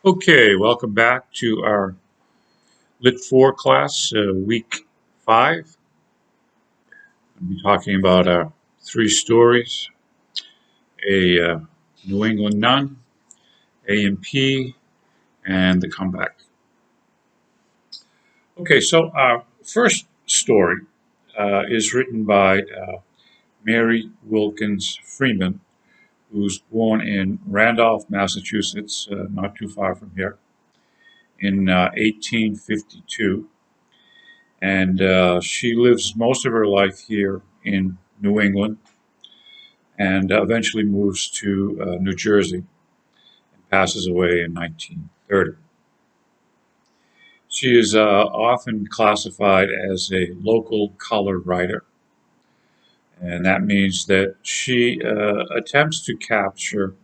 Okay, welcome back to our Lit 4 class, week 5. We'll be talking about our three stories, a New England Nun, A&P, and the comeback. Okay, so our first story is written by Mary Wilkins Freeman, who's born in Randolph, Massachusetts, not too far from here, in 1852. And she lives most of her life here in New England and eventually moves to New Jersey and passes away in 1930. She is often classified as a local color writer, and that means that she attempts to capture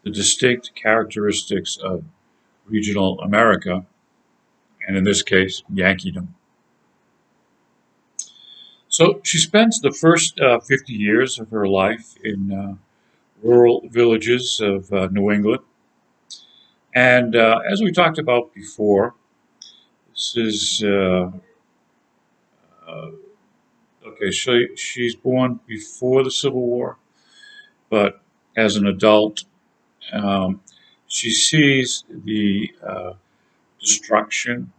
the distinct characteristics of regional America, and in this case, Yankeedom. So she spends the first 50 years of her life in rural villages of New England. And as we talked about before, this is, uh, okay, she's born before the Civil War, but as an adult, um, she sees the destruction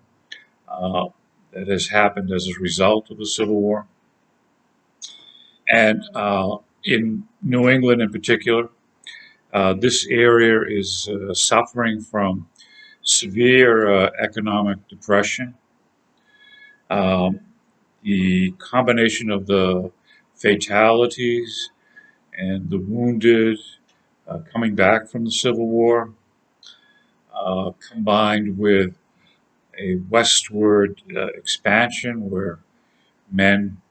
that has happened as a result of the Civil War. And in New England in particular, this area is suffering from severe economic depression. Um, the combination of the fatalities and the wounded coming back from the Civil War, combined with a westward expansion where men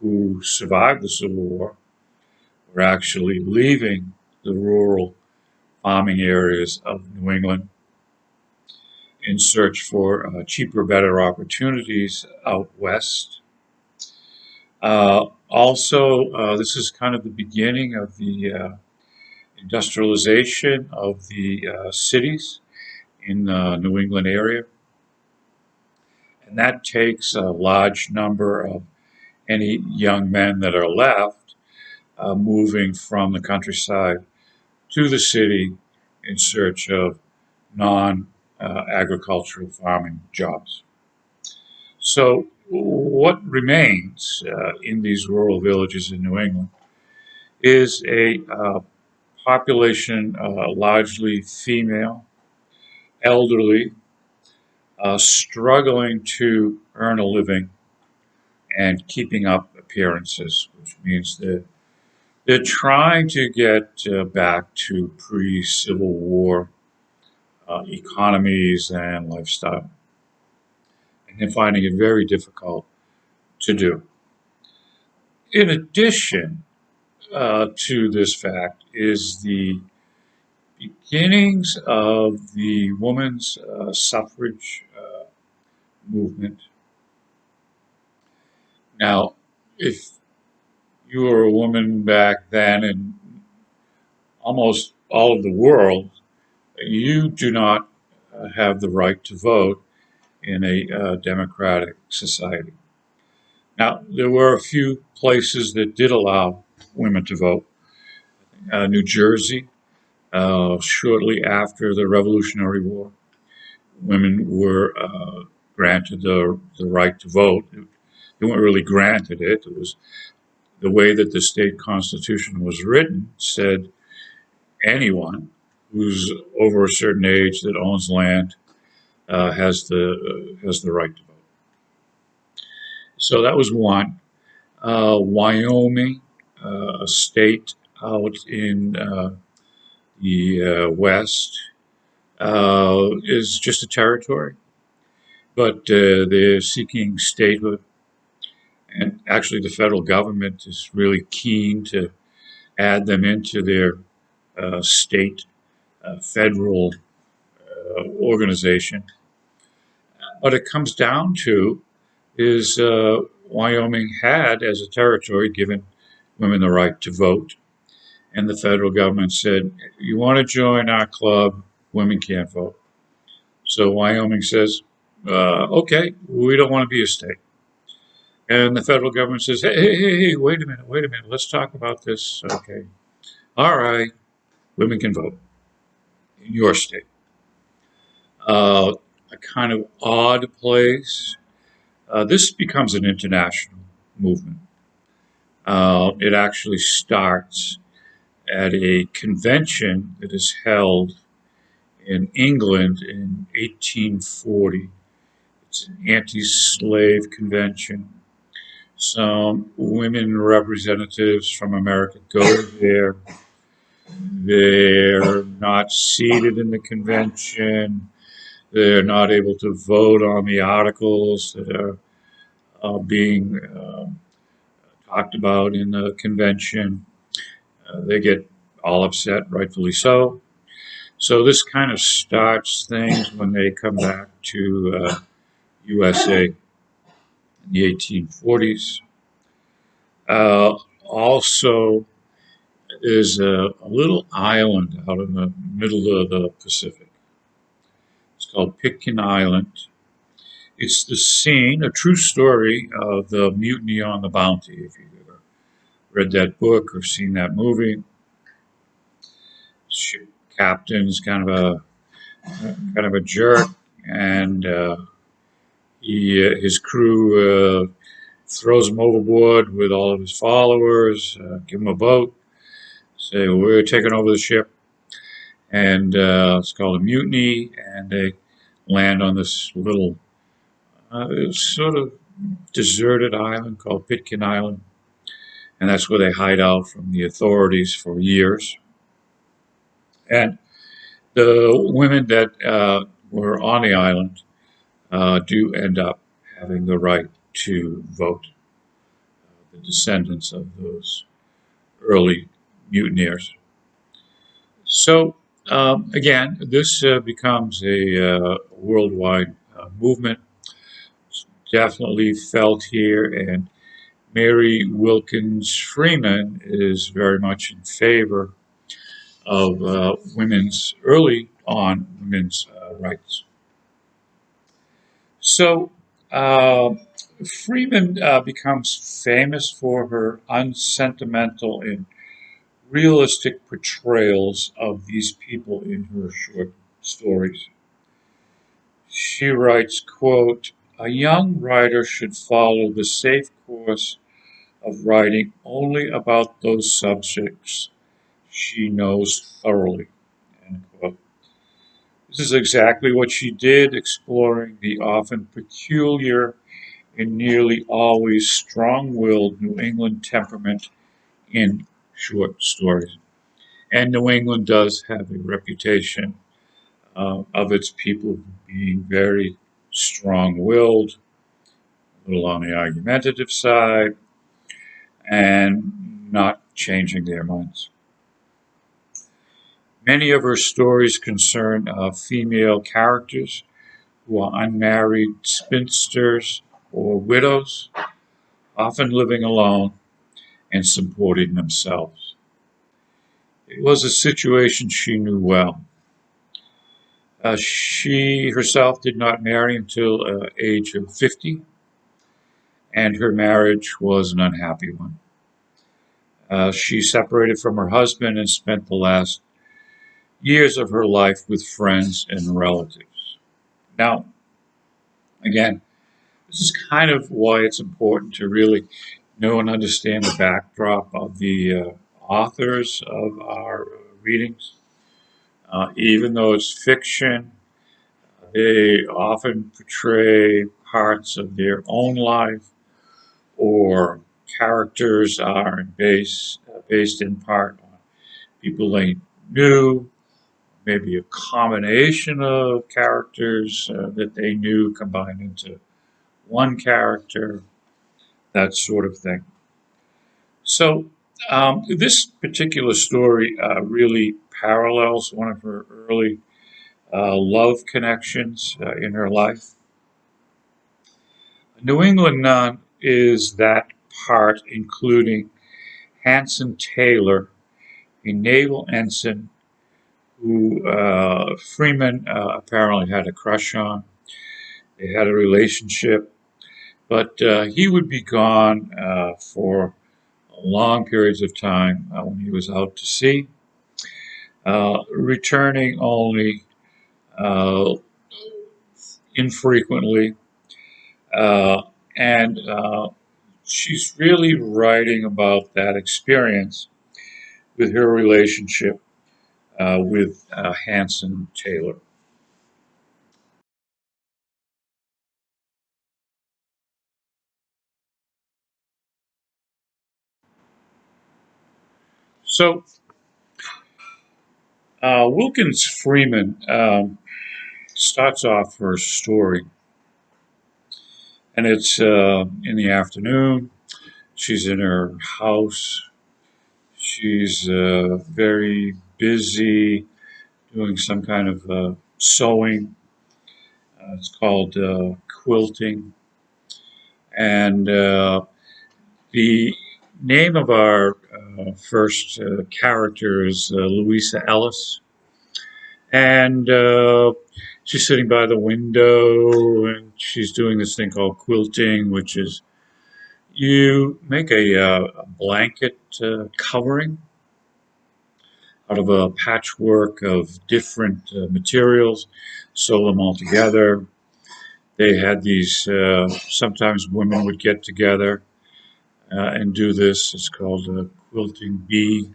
who survived the Civil War were actually leaving the rural farming areas of New England in search for cheaper, better opportunities out west. This is kind of the beginning of the industrialization of the cities in the New England area. And that takes a large number of any young men that are left moving from the countryside to the city in search of non agricultural farming jobs. So, what remains in these rural villages in New England is a population largely female, elderly, struggling to earn a living and keeping up appearances, which means that they're trying to get back to pre Civil War economies and lifestyle, and they're finding it very difficult to do. In addition to this fact, is the beginnings of the women's suffrage movement. Now, if you were a woman back then in almost all of the world, you do not have the right to vote in a democratic society. Now, there were a few places that did allow women to vote. New Jersey, shortly after the Revolutionary War, women were granted the right to vote. They weren't really granted it. It was the way that the state constitution was written said anyone who's over a certain age that owns land has the right to vote. So that was one. Wyoming, a state out in the West, is just a territory, but they're seeking statehood. And actually, the federal government is really keen to add them into their state federal organization. What it comes down to is Wyoming had, as a territory, given women the right to vote. And the federal government said, you want to join our club, women can't vote. So Wyoming says, okay, we don't want to be a state. And the federal government says, hey, wait a minute, let's talk about this. Okay, all right, women can vote in your state. A kind of odd place. This becomes an international movement. It actually starts at a convention that is held in England in 1840. It's an anti-slave convention. Some women representatives from America go there. They're not seated in the convention. They're not able to vote on the articles that are being talked about in the convention. They get all upset, rightfully so. So this kind of starts things when they come back to USA in the 1840s. Also, there's a little island out in the middle of the Pacific. It's called Pitcairn Island. It's the scene, a true story of the mutiny on the Bounty. If you've ever read that book or seen that movie, ship captain's kind of a jerk, and his crew throws him overboard with all of his followers, give him a boat, say we're taking over the ship, and it's called a mutiny, and they land on this little sort of deserted island called Pitcairn Island, and that's where they hide out from the authorities for years. And the women that were on the island do end up having the right to vote, the descendants of those early mutineers. So, again, this becomes a worldwide movement. It's definitely felt here, and Mary Wilkins Freeman is very much in favor of early on women's rights. So, Freeman becomes famous for her unsentimental and realistic portrayals of these people in her short stories. She writes, quote, "A young writer should follow the safe course of writing only about those subjects she knows thoroughly." End quote. This is exactly what she did, exploring the often peculiar and nearly always strong-willed New England temperament in short stories. And New England does have a reputation of its people being very strong-willed, a little on the argumentative side, and not changing their minds. Many of her stories concern female characters who are unmarried spinsters or widows, often living alone and supporting themselves. It was a situation she knew well. She herself did not marry until the age of 50, and her marriage was an unhappy one. She separated from her husband and spent the last years of her life with friends and relatives. Now, again, this is kind of why it's important to really know and understand the backdrop of the authors of our readings. Even though it's fiction, they often portray parts of their own life, or characters are based in part on people they knew, maybe a combination of characters that they knew combined into one character, that sort of thing. So, this particular story really parallels one of her early love connections in her life. New England Nun is that part, including Hanson Taylor, a naval ensign who Freeman apparently had a crush on. They had a relationship, but he would be gone for long periods of time when he was out to sea, returning only uh, infrequently. Uh, and she's really writing about that experience with her relationship with Hanson Taylor. So, Wilkins Freeman starts off her story, and it's in the afternoon. She's in her house. She's very busy doing some kind of sewing. It's called quilting. And the name of our first character is Louisa Ellis. And she's sitting by the window and she's doing this thing called quilting, which is you make a blanket covering out of a patchwork of different materials, sew them all together. They had these, sometimes women would get together and do this. It's called a quilting bee,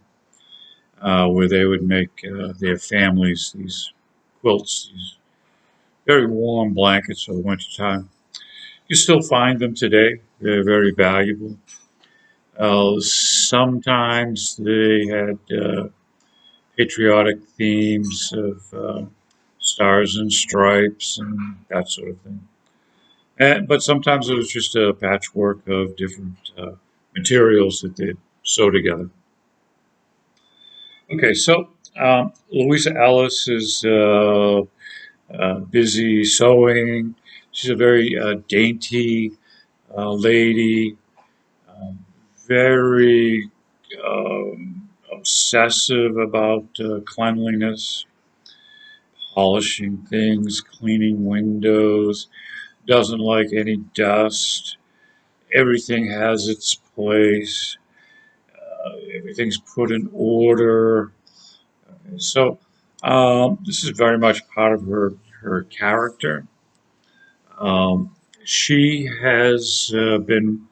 where they would make their families these quilts, these very warm blankets for the wintertime. You still find them today. They're very valuable. Sometimes they had patriotic themes of stars and stripes and that sort of thing. But sometimes it was just a patchwork of different materials that they sew together. Okay, so Louisa Ellis is busy sewing. She's a very dainty lady, um, very obsessive about cleanliness, polishing things, cleaning windows, doesn't like any dust. Everything has its place. Everything's put in order. So this is very much part of her character. She has been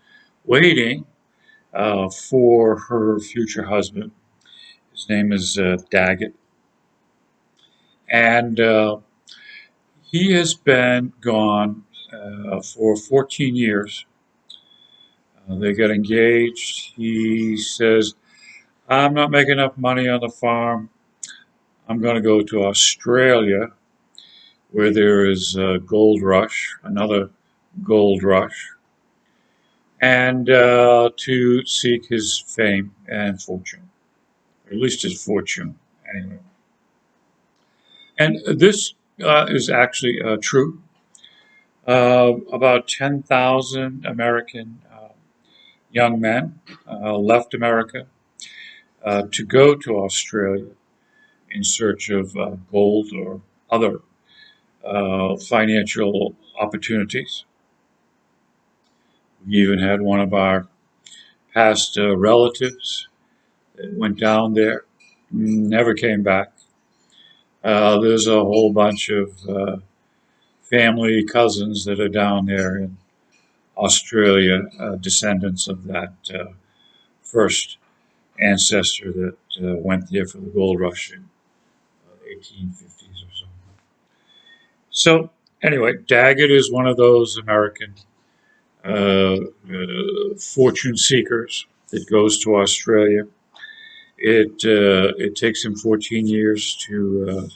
waiting for her future husband. His name is Daggett, and he has been gone for 14 years. They got engaged. He says, "I'm not making enough money on the farm. I'm going to go to Australia, where there is a gold rush, another gold rush, and to seek his fame and fortune, or at least his fortune, anyway." And this is actually true. About 10,000 American young men left America to go to Australia in search of gold or other financial opportunities. We even had one of our past relatives that went down there, never came back. There's a whole bunch of family cousins that are down there in Australia, descendants of that first ancestor that went there for the gold rush in 1850s or so. So anyway, Daggett is one of those American fortune seekers that goes to Australia. It takes him 14 years to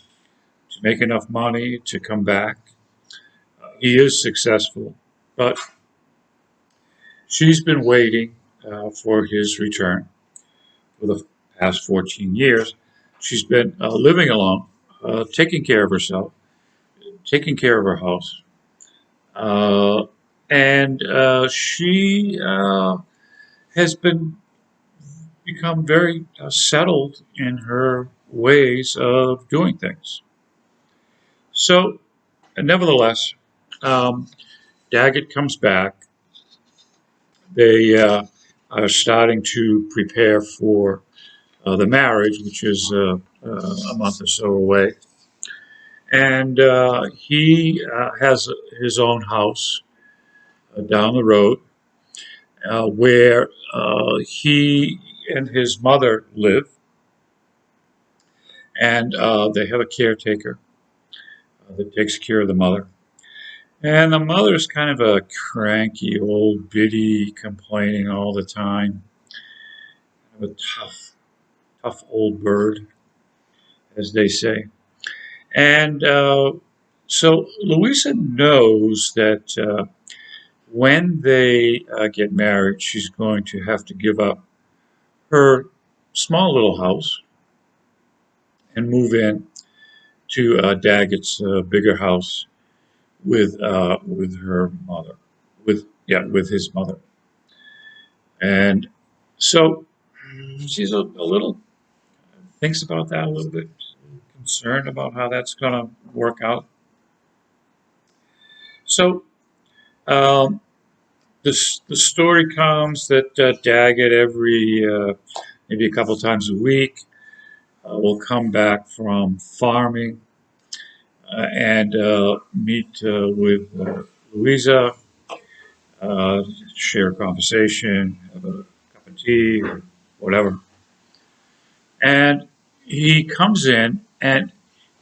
make enough money to come back. He is successful, but she's been waiting for his return for the past 14 years. She's been living alone, taking care of herself, taking care of her house, uh, and she has been become very settled in her ways of doing things. So, nevertheless, um, Daggett comes back. They are starting to prepare for the marriage, which is a month or so away. And he has his own house down the road where he and his mother live, and they have a caretaker that takes care of the mother. And the mother's kind of a cranky old biddy, complaining all the time. A tough old bird, as they say. And so Louisa knows that when they get married, she's going to have to give up her small little house and move in to Daggett's bigger house with her mother, with his mother. And so she's a little thinks about that a little bit, concerned about how that's going to work out. So um, the story comes that Daggett every maybe a couple times a week will come back from farming and meet with Louisa, uh, share a conversation, have a cup of tea, or whatever. And he comes in, and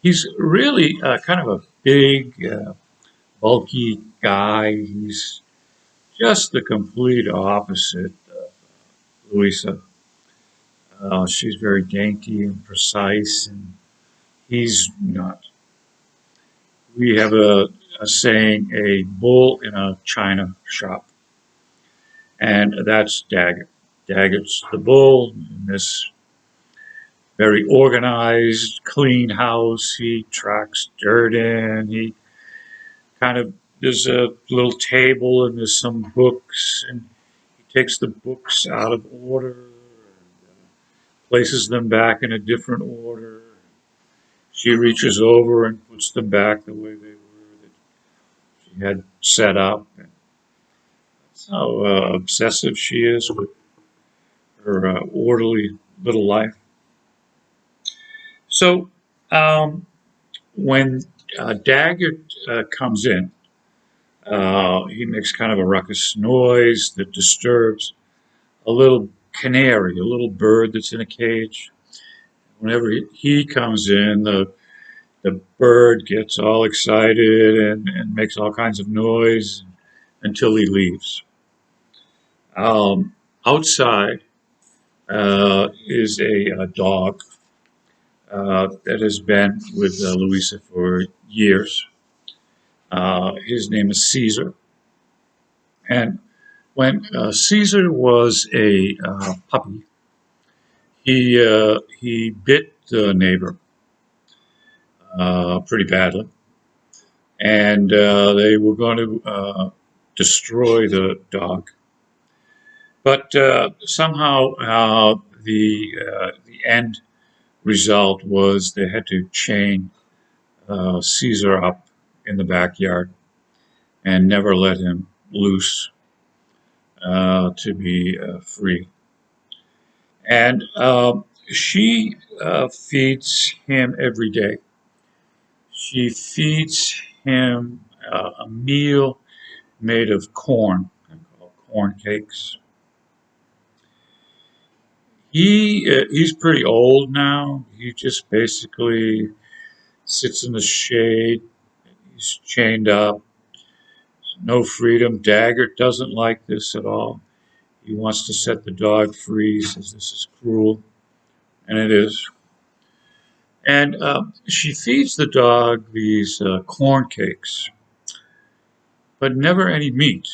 he's really kind of a big, bulky guy. He's just the complete opposite of Louisa. She's very dainty and precise, and he's not. We have a saying, a bull in a china shop, and that's Daggett. Daggett's the bull in this very organized, clean house. He tracks dirt in. He kind of, there's a little table and there's some books, and he takes the books out of order and places them back in a different order. She reaches over and puts them back the way they were that she had set up. And that's how obsessive she is with her orderly little life. So when Daggett comes in, he makes kind of a ruckus noise that disturbs a little canary, a little bird that's in a cage. Whenever he comes in, the bird gets all excited and makes all kinds of noise until he leaves. Outside is a dog that has been with Louisa for years. His name is Caesar. And when Caesar was a puppy, he bit the neighbor pretty badly, and they were going to destroy the dog. But somehow the end result was they had to chain Caesar up in the backyard and never let him loose to be free. And she feeds him every day. She feeds him a meal made of corn, called corn cakes. He's pretty old now. He just basically sits in the shade. He's chained up. No freedom. Daggett doesn't like this at all. He wants to set the dog free. He says this is cruel, and it is. And she feeds the dog these corn cakes, but never any meat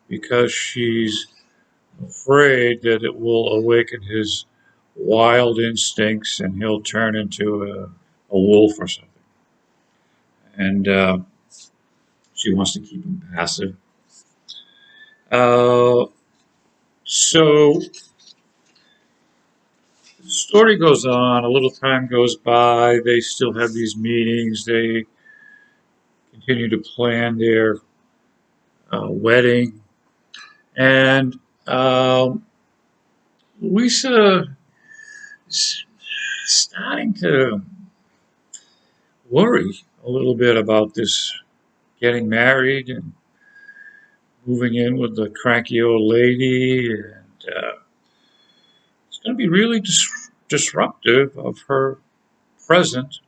because she's afraid that it will awaken his wild instincts and he'll turn into a wolf or something. And she wants to keep him passive. Uh, so The story goes on, a little time goes by, they still have these meetings, they continue to plan their wedding, and Louisa is starting to worry a little bit about this getting married and moving in with the cranky old lady, and it's going to be really disruptive of her present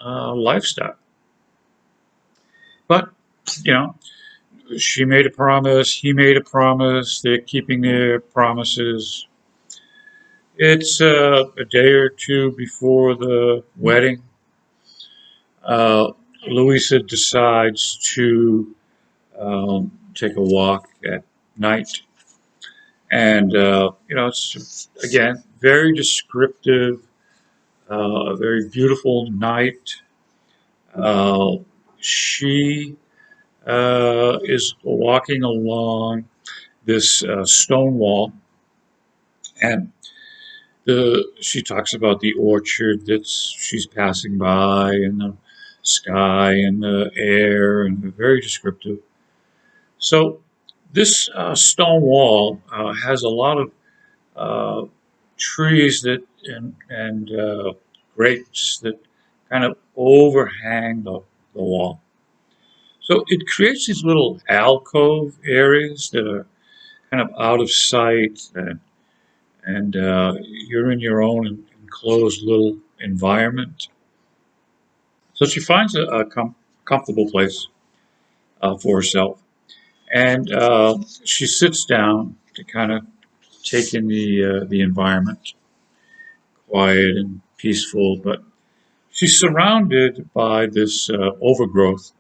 lifestyle. But, you know, she made a promise, he made a promise, they're keeping their promises. It's a day or two before the wedding. Uh, Louisa decides to take a walk at night. And, it's, again, very descriptive, a very beautiful night. Uh, she is walking along this stone wall, and she talks about the orchard that she's passing by, and the sky, and the air, and very descriptive. So this stone wall has a lot of uh, trees that and grapes that kind of overhang the wall. So it creates these little alcove areas that are kind of out of sight, and you're in your own enclosed little environment. So she finds a comfortable place for herself, and she sits down to kind of take in the environment, quiet and peaceful. But she's surrounded by this overgrowth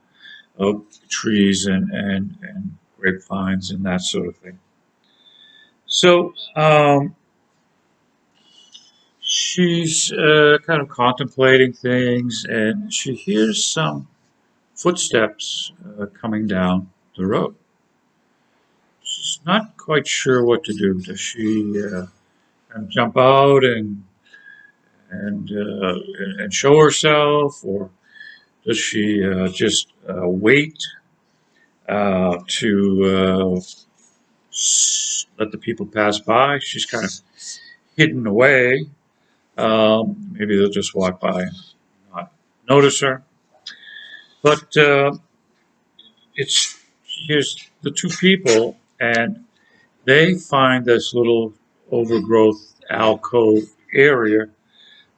of trees and grapevines and that sort of thing. So she's kind of contemplating things, and she hears some footsteps coming down the road. She's not quite sure what to do. Does she kind of jump out and and show herself, or does she just wait to let the people pass by? She's kind of hidden away. Maybe they'll just walk by and not notice her. But it's here's the two people, and they find this little overgrowth alcove area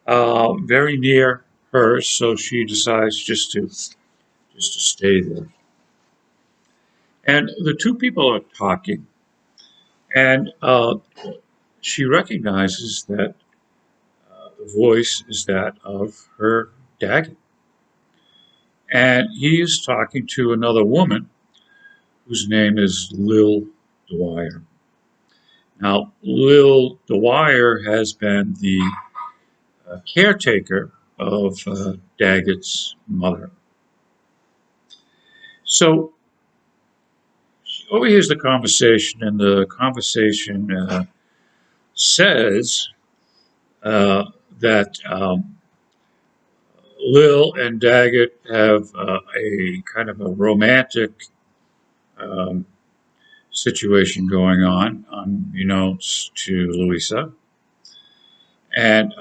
very near her, so she decides just to stay there. And the two people are talking, and she recognizes that the voice is that of her dad, and he is talking to another woman whose name is Lil Dwyer. Now, Lil Dwyer has been the caretaker of Daggett's mother. So she overhears the conversation, and the conversation says uh, that Lil and Daggett have a kind of a romantic um, situation going on, unbeknownst to Louisa. And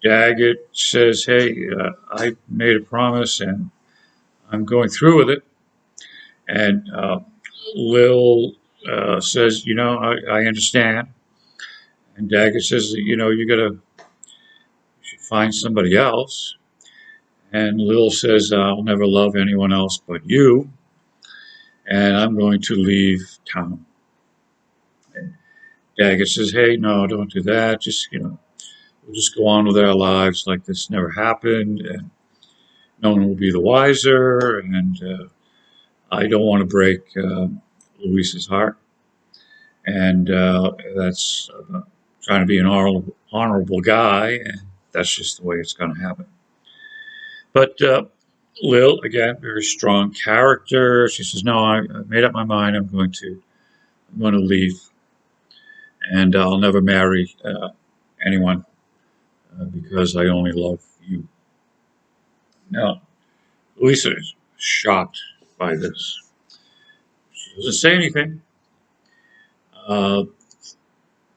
Daggett says, "Hey, I made a promise, and I'm going through with it." And Lil says, I understand. And Daggett says, you should find somebody else. And Lil says, I'll never love anyone else but you, and I'm going to leave town. And Daggett says, hey, no, don't do that. We'll just go on with our lives like this never happened, and no one will be the wiser. And I don't want to break Louisa's heart. And that's trying to be an honorable guy, and that's just the way it's going to happen. But Lil, again, very strong character. She says, "No, I made up my mind. I'm going to leave, and I'll never marry anyone because I only love you. Now, Louisa is shocked by this. She doesn't say anything. Uh,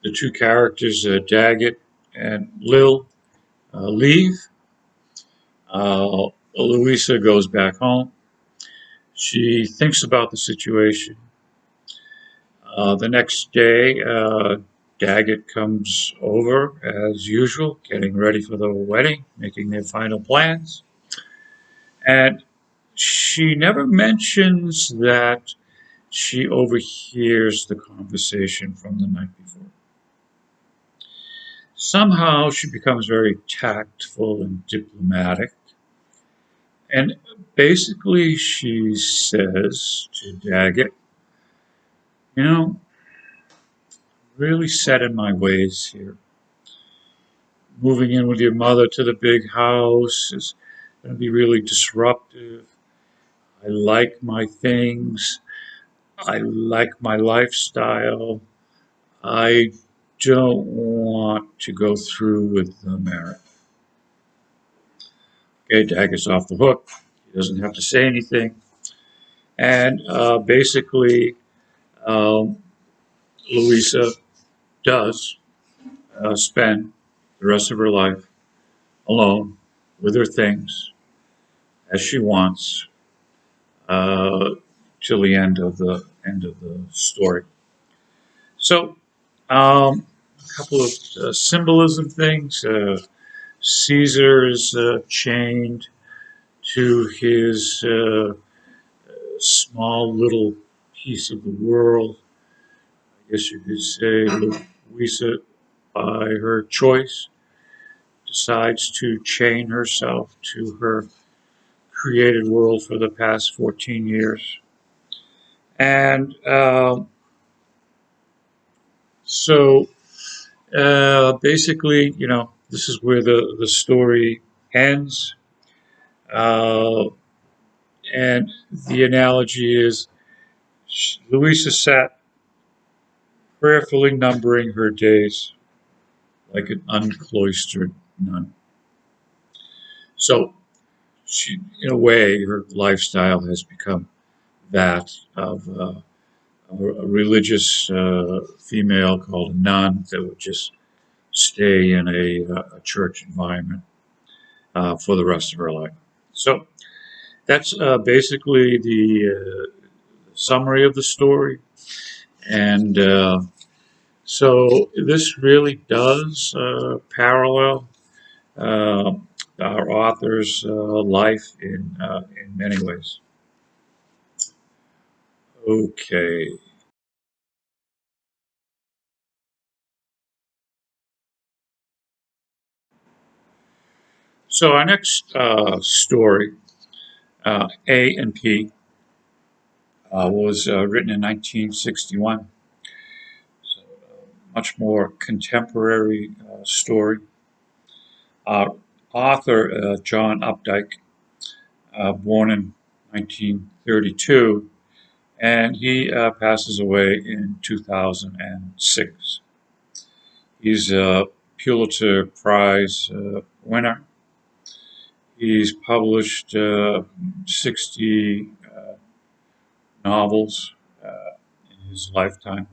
the two characters, Daggett and Lil, leave. Louisa goes back home. She thinks about the situation. The next day, Daggett comes over as usual, getting ready for the wedding, making their final plans. And she never mentions that she overhears the conversation from the night before. Somehow she becomes very tactful and diplomatic. And basically, she says to Daggett, you know, really set in my ways here. Moving in with your mother to the big house is going to be really disruptive. I like my things. I like my lifestyle. I don't want to go through with the marriage. Okay, Daggett's off the hook. He doesn't have to say anything. And basically, um, Louisa does spend the rest of her life alone with her things as she wants uh, till the end of the story. So, a couple of symbolism things. Caesar is chained to his small little piece of the world. I guess you could say Louisa, by her choice, decides to chain herself to her created world for the past 14 years. And so basically, this is where the story ends. Uh, and the analogy is Louisa sat prayerfully numbering her days like an uncloistered nun. So she, in a way, her lifestyle has become that of a religious female called a nun that would just stay in a church environment for the rest of her life. So that's basically the summary of the story. And so this really does parallel uh, our author's life in many ways. Okay. So our next story, A and P, was written in 1961. So much more contemporary story. Uh, Author John Updike, born in 1932, and he passes away in 2006. He's a Pulitzer Prize winner. He's published 60 novels in his lifetime,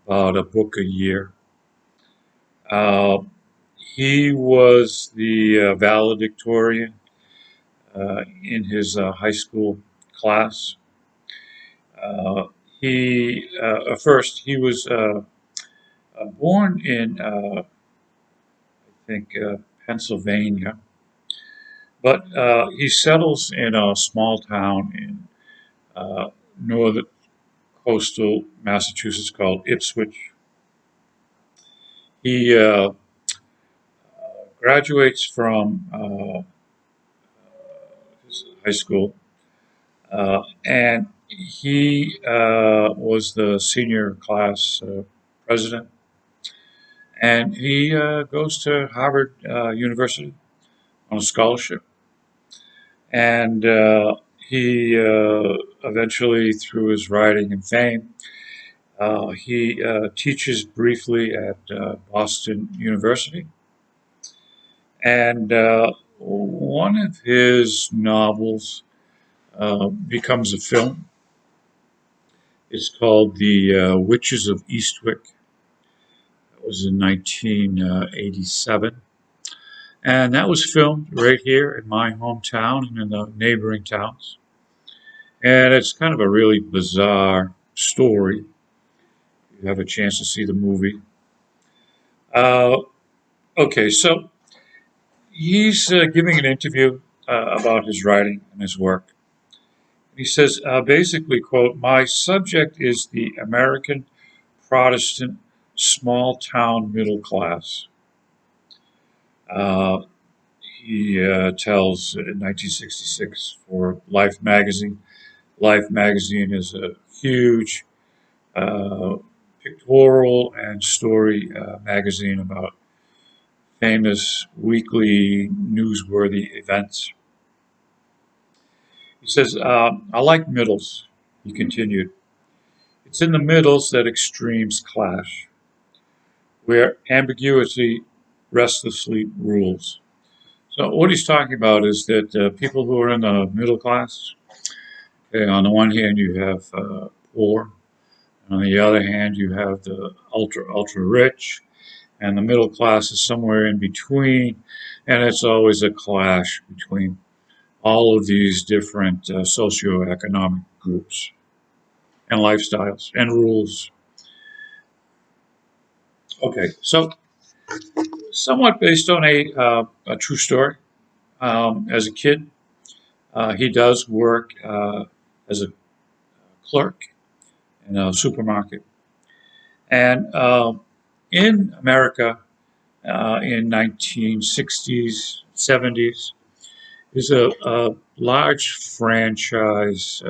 about a book a year. Uh, he was the valedictorian in his high school class. Uh, he was born in, I think, Pennsylvania, but he settles in a small town in northern coastal Massachusetts called Ipswich. He graduates from his high school, and he was the senior class president, and he goes to Harvard University on a scholarship. And he eventually, through his writing and fame, He teaches briefly at Boston University, and one of his novels becomes a film. It's called The Witches of Eastwick. It was in 1987. And that was filmed right here in my hometown and in the neighboring towns. And it's kind of a really bizarre story. You have a chance to see the movie. Uh, okay, so he's giving an interview about his writing and his work. He says, basically, quote, my subject is the American Protestant small town middle class. Uh, he tells in 1966 for Life magazine. Life magazine is a huge uh, pictorial and story magazine about famous weekly newsworthy events. He says, I like middles, he continued. It's in the middles that extremes clash, where ambiguity restlessly rules. So what he's talking about is that people who are in the middle class, okay, on the one hand you have poor, and on the other hand you have the ultra rich, and the middle class is somewhere in between, and it's always a clash between all of these different socioeconomic groups and lifestyles and rules. Okay, so somewhat based on a true story. As a kid, he does work as a clerk in a supermarket. And in America in 1960s, 70s, is a large franchise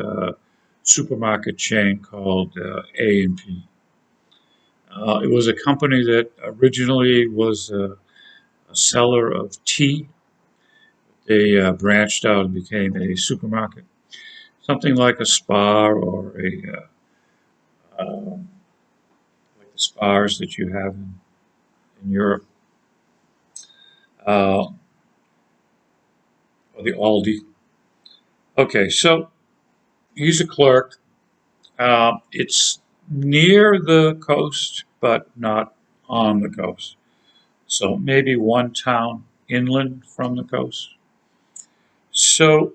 supermarket chain called A&P. It was a company that originally was a seller of tea. They branched out and became a supermarket, something like a Spar or like the Spars that you have in Europe, uh, or the Aldi. Okay, so he's a clerk. It's near the coast, but not on the coast. So maybe one town inland from the coast. So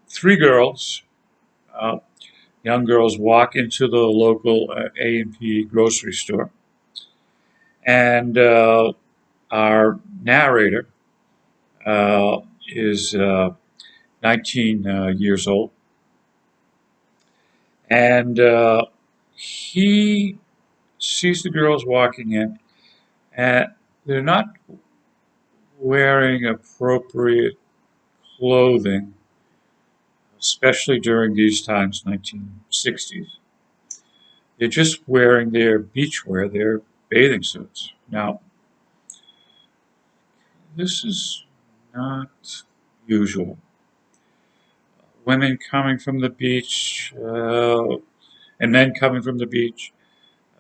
three girls, uh, young girls, walk into the local A&P grocery store, and our narrator is 19 years old, and he sees the girls walking in, and they're not wearing appropriate clothing, especially during these times, 1960s. They're just wearing their beachwear, their bathing suits. Now, this is not usual. Women coming from the beach and men coming from the beach,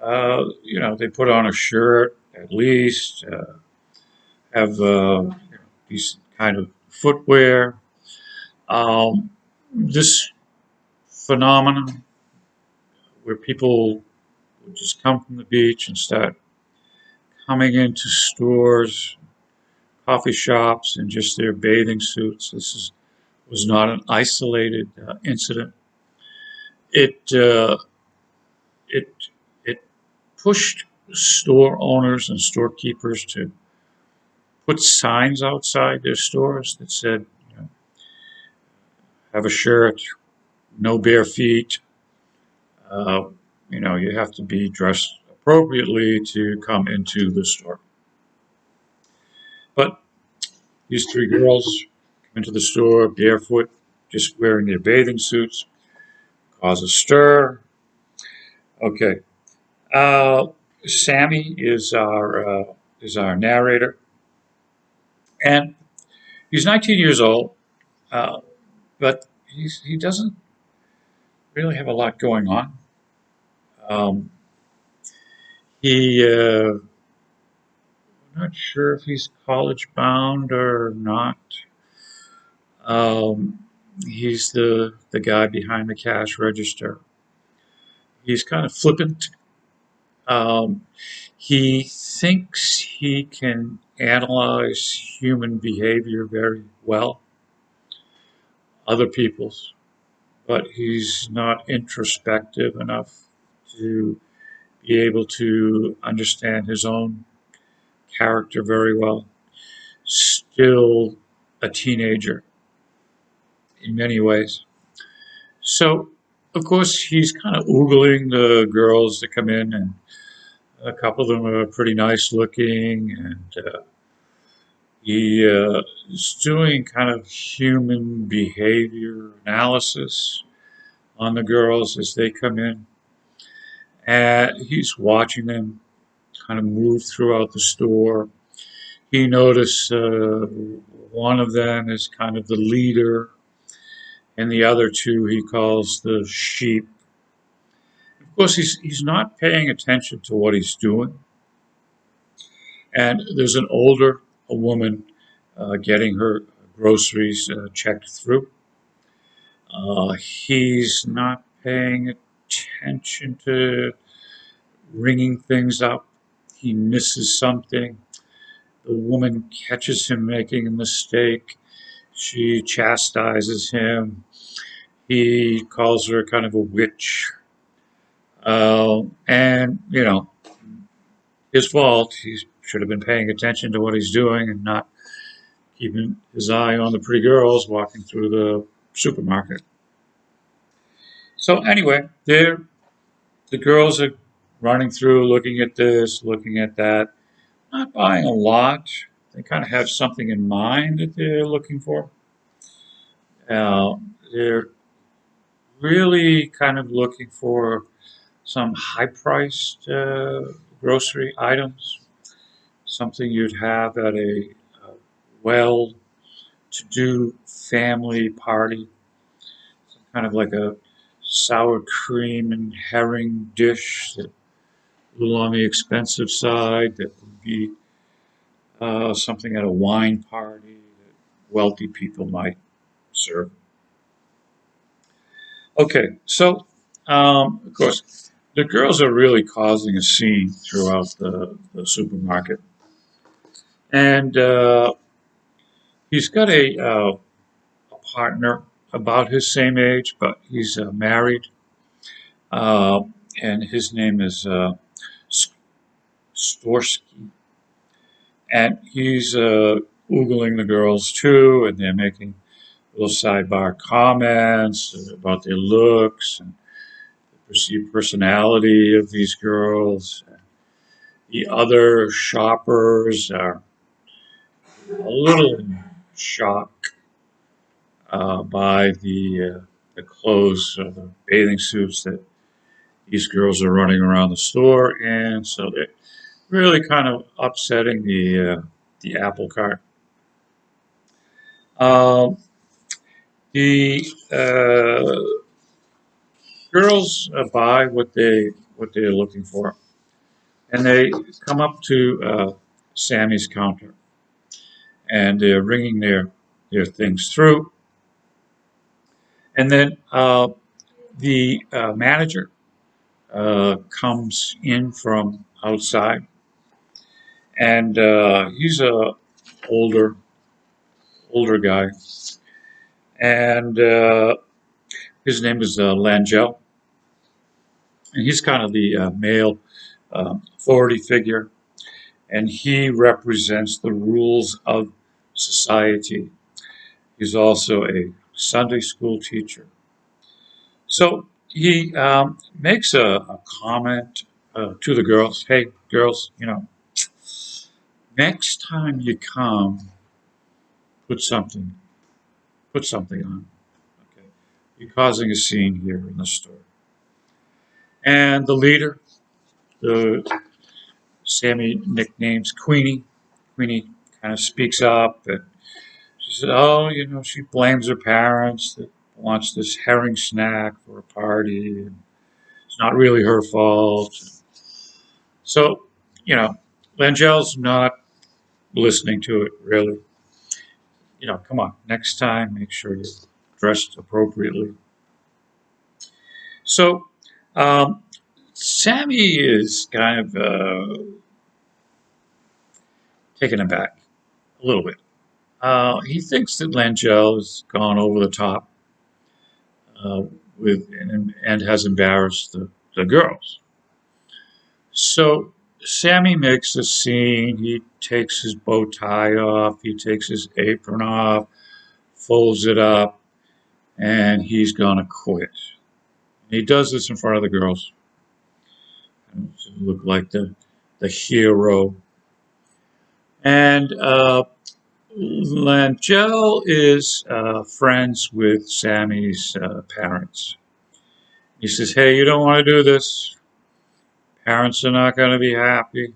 they put on a shirt at least, have decent kind of footwear. This phenomenon where people would just come from the beach and start coming into stores, coffee shops, in just their bathing suits. Was not an isolated incident. It it it pushed store owners and storekeepers to put signs outside their stores that said, "Have a shirt, no bare feet." Uh, you have to be dressed appropriately to come into the store. But these three girls come into the store barefoot, just wearing their bathing suits, cause a stir. Okay. Uh, Sammy is our narrator, and he's 19 years old, uh, but he doesn't really have a lot going on. Um, he, I'm not sure if he's college bound or not. Um, he's the guy behind the cash register. He's kind of flippant. Um, he thinks he can analyze human behavior very well, other people's, but he's not introspective enough to be able to understand his own character very well. Still a teenager in many ways. So, of course, he's kind of oogling the girls that come in, and a couple of them are pretty nice looking, and he is doing kind of human behavior analysis on the girls as they come in. And he's watching them kind of move throughout the store. He noticed one of them is kind of the leader, and the other two he calls the sheep. Of course, he's not paying attention to what he's doing. And there's an older a woman getting her groceries checked through. He's not paying attention to ringing things up. He misses something. The woman catches him making a mistake. She chastises him. He calls her kind of a witch. And, you know, his fault. He should have been paying attention to what he's doing and not keeping his eye on the pretty girls walking through the supermarket. So anyway, the girls are running through, looking at this, looking at that, not buying a lot. They kind of have something in mind that they're looking for. Uh, they're really kind of looking for some high-priced grocery items, something you'd have at a well-to-do family party, some kind of like a sour cream and herring dish that a little on the expensive side that would be something at a wine party that wealthy people might serve. Okay, so of course, the girls are really causing a scene throughout the supermarket. And he's got a partner about his same age, but he's married. Uh, and his name is Storsky. And he's oogling the girls too, and they're making little sidebar comments about their looks and the perceived personality of these girls. The other shoppers are a little shocked by the clothes, the bathing suits that these girls are running around the store in. So they're really kind of upsetting the apple cart. Um, the girls buy what they're looking for, and they come up to Sammy's counter, and they're ringing their things through, and then the manager comes in from outside, and he's a older older guy, and his name is Langell, and he's kind of the male authority figure, and he represents the rules of society. He's also a Sunday school teacher. So he makes a comment to the girls. Hey, girls, you know, next time you come, put something, put something on. Okay, you're causing a scene here in the store. And the leader, the Sammy nicknames Queenie. Queenie kind of speaks up, and she said, "Oh, you know, she blames her parents that wants this herring snack for a party, and It's not really her fault. So, Langel's not listening to it really. Come on, next time, make sure you're dressed appropriately. So, um, Sammy is kind of taken aback a little bit. He thinks that Langell has gone over the top uh, and has embarrassed the girls. So Sammy makes a scene. He takes his bow tie off. He takes his apron off, folds it up, and he's gonna quit. He does this in front of the girls to look like the hero. And Langell is friends with Sammy's parents. He says, "Hey, you don't want to do this. Parents are not going to be happy.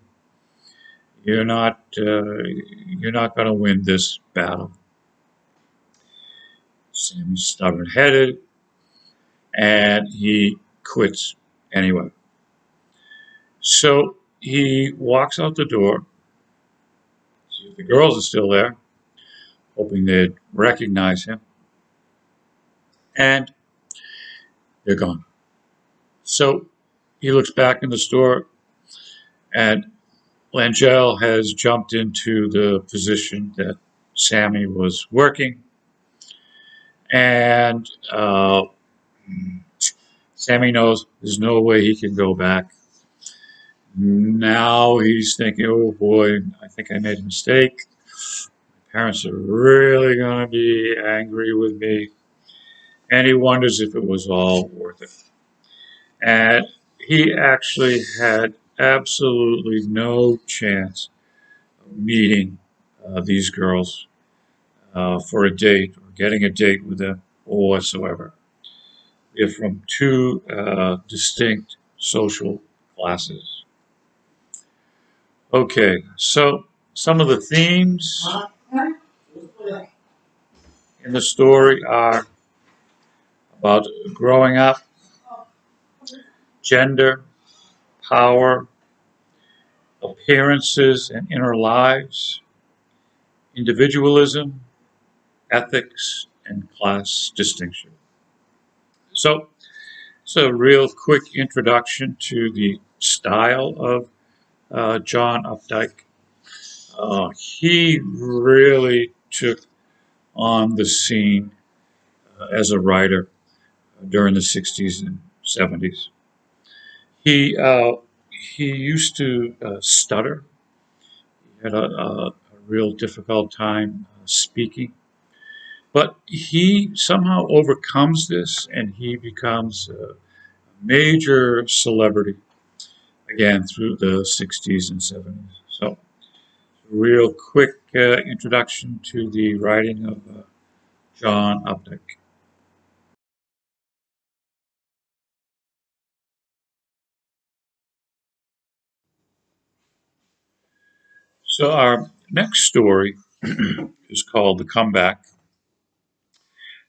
You're not going to win this battle." Sammy's stubborn-headed, and he quits anyway. So he walks out the door. See if the girls are still there, hoping they'd recognize him, and they're gone. So he looks back in the store, and Langell has jumped into the position that Sammy was working, and Sammy knows there's no way he can go back. Now he's thinking, oh boy, I think I made a mistake. My parents are really going to be angry with me. And he wonders if it was all worth it. And he actually had absolutely no chance of meeting these girls for a date or getting a date with them or whatsoever. They're from two distinct social classes. Okay, so some of the themes in the story are about growing up, gender, power, appearances and inner lives, individualism, ethics, and class distinction. So, it's a real quick introduction to the style of John Updike. He really took on the scene as a writer during the 60s and 70s. He he used to stutter. He had a real difficult time speaking, but he somehow overcomes this, and he becomes a major celebrity again through the 60s and 70s. So, real quick introduction to the writing of John Updike. So, our next story is called The Comeback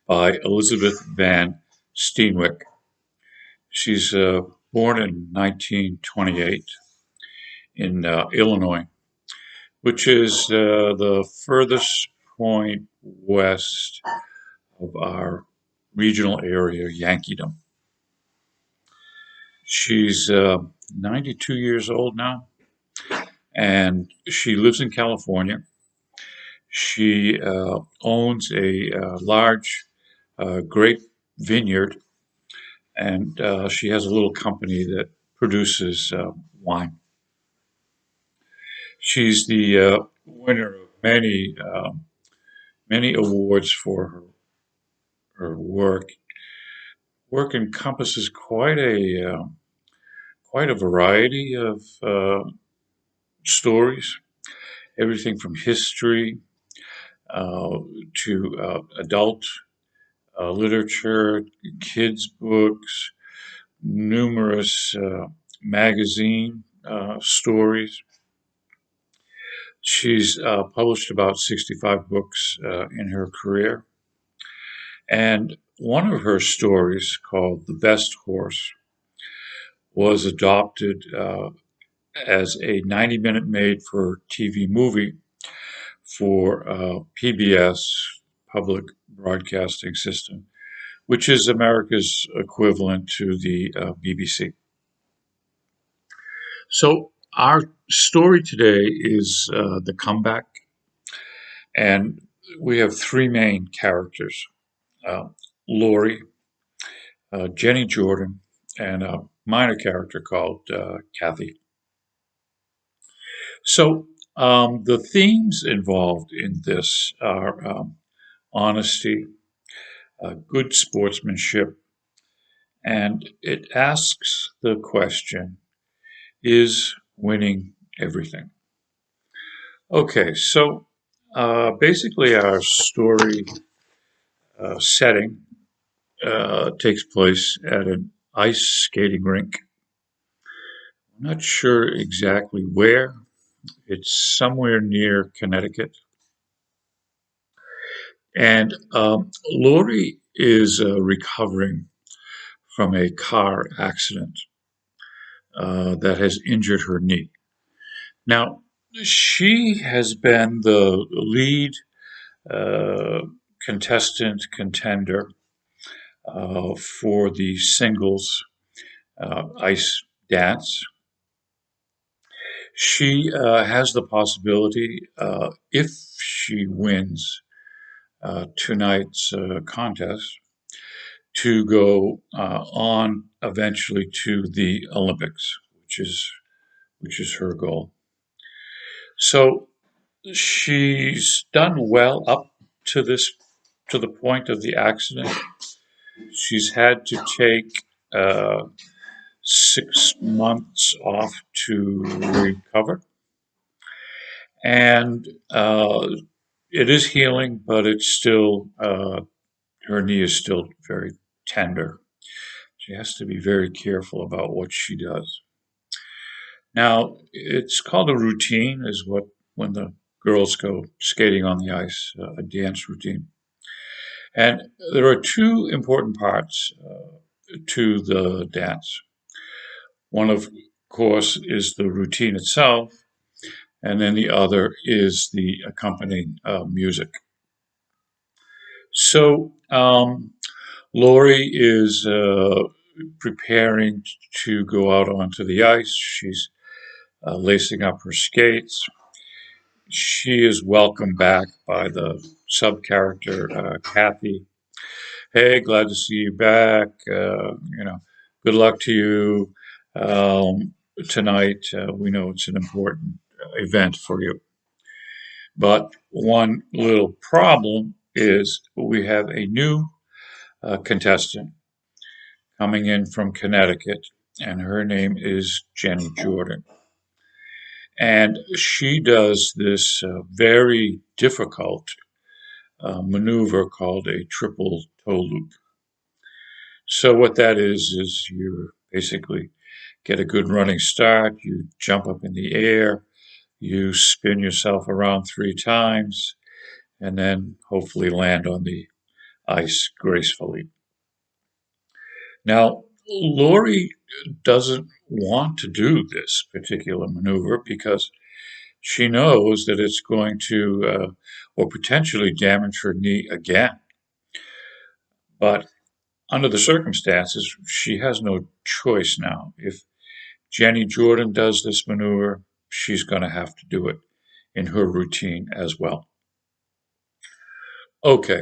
by Elizabeth Van Steenwyk. She's born in 1928 in Illinois, which is the furthest point west of our regional area, Yankeedom. She's 92 years old now, and she lives in California. She owns a large grape vineyard, and she has a little company that produces wine. She's the winner of many awards for her work. Work encompasses quite a variety of stories, everything from history uh, to adult literature, kids' books, numerous magazine stories. She's published about 65 books in her career. And one of her stories, called The Best Horse, was adopted as a 90-minute made-for-TV movie for PBS, Public Broadcasting System, which is America's equivalent to the BBC. So our story today is the comeback, and we have three main characters: uh, Laurie, Jenny Jordan, and a minor character called Kathy. So the themes involved in this are honesty, good sportsmanship, and it asks the question, is winning everything? Okay, so basically our story setting takes place at an ice skating rink. I'm not sure exactly where. It's somewhere near Connecticut. And Lori is recovering from a car accident that has injured her knee. Now, she has been the lead uh, contender for the singles ice dance. She has the possibility, if she wins tonight's contest, to go on eventually to the Olympics, which is her goal. So she's done well up to the point of the accident. She's had to take 6 months off to recover, and it is healing, but it's still her knee is still very tender. She has to be very careful about what she does. Now, it's called a routine, is what when the girls go skating on the ice, a dance routine. And there are two important parts to the dance. One, of course, is the routine itself, and then the other is the accompanying music. So, Lori is preparing to go out onto the ice. She's lacing up her skates. She is welcomed back by the sub character Kathy. Hey, glad to see you back. Good luck to you tonight. We know it's an important event for you. But one little problem is we have a new contestant coming in from Connecticut, and her name is Jenny Jordan. And she does this very difficult maneuver called a triple toe loop. So what that is you basically get a good running start, you jump up in the air, you spin yourself around 3 times, and then hopefully land on the ice gracefully. Now, Lori doesn't want to do this particular maneuver because she knows that it's going to or potentially damage her knee again. But under the circumstances, she has no choice now. If Jenny Jordan does this maneuver, she's going to have to do it in her routine as well. Okay,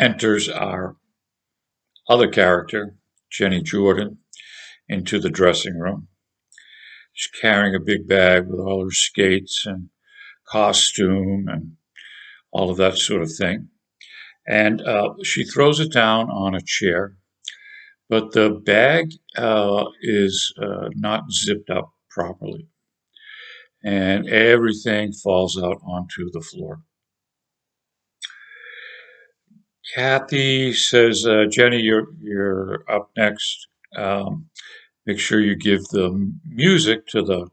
enters our other character, Jenny Jordan, into the dressing room. She's carrying a big bag with all her skates and costume and all of that sort of thing. And she throws it down on a chair, but the bag is not zipped up properly, and everything falls out onto the floor. Kathy says, "Jenny, you're up next. Make sure you give the music to the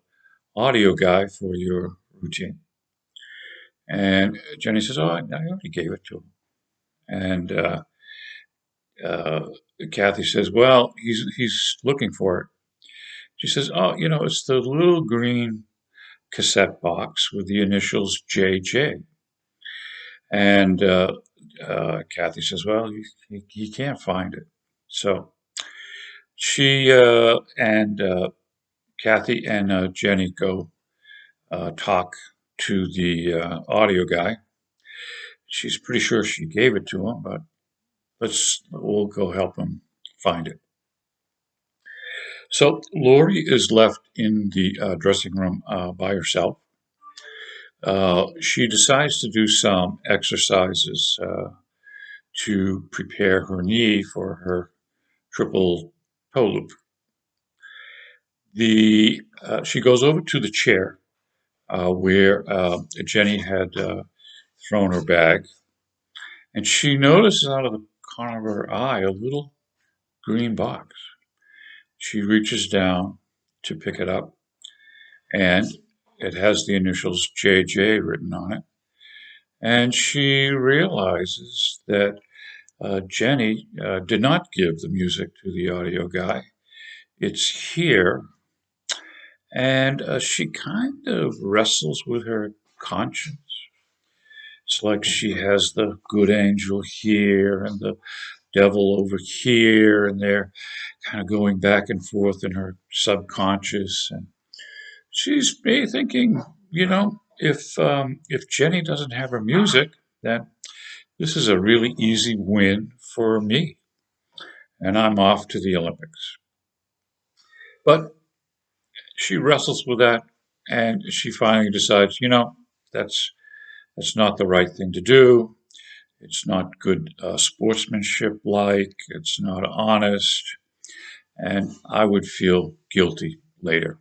audio guy for your routine." And Jenny says, "Oh, I already gave it to him." And uh, Kathy says, "Well, he's looking for it." She says, "Oh, it's the little green cassette box with the initials JJ." And Kathy says, "Well, you can't find it." So she and Kathy and Jenny go talk to the audio guy. She's pretty sure she gave it to him, but we'll go help him find it. So Lori is left in the dressing room by herself. She decides to do some exercises to prepare her knee for her triple toe loop. She goes over to the chair where Jenny had thrown her bag, and she notices out of the corner of her eye a little green box. She reaches down to pick it up, and it has the initials JJ written on it. And she realizes that Jenny did not give the music to the audio guy. It's here, and she kind of wrestles with her conscience. It's like she has the good angel here and the devil over here, and they're kind of going back and forth in her subconscious. And she's thinking, if Jenny doesn't have her music, then this is a really easy win for me, and I'm off to the Olympics. But she wrestles with that, and she finally decides, that's not the right thing to do. It's not good sportsmanship like. It's not honest, and I would feel guilty later.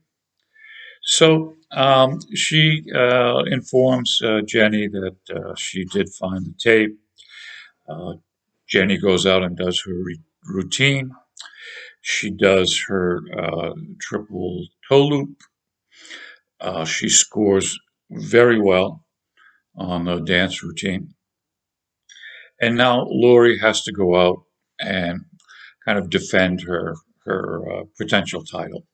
So she informs Jenny that she did find the tape. Uh, Jenny goes out and does her routine. She does her triple toe loop. She scores very well on the dance routine. And now Lori has to go out and kind of defend her potential title.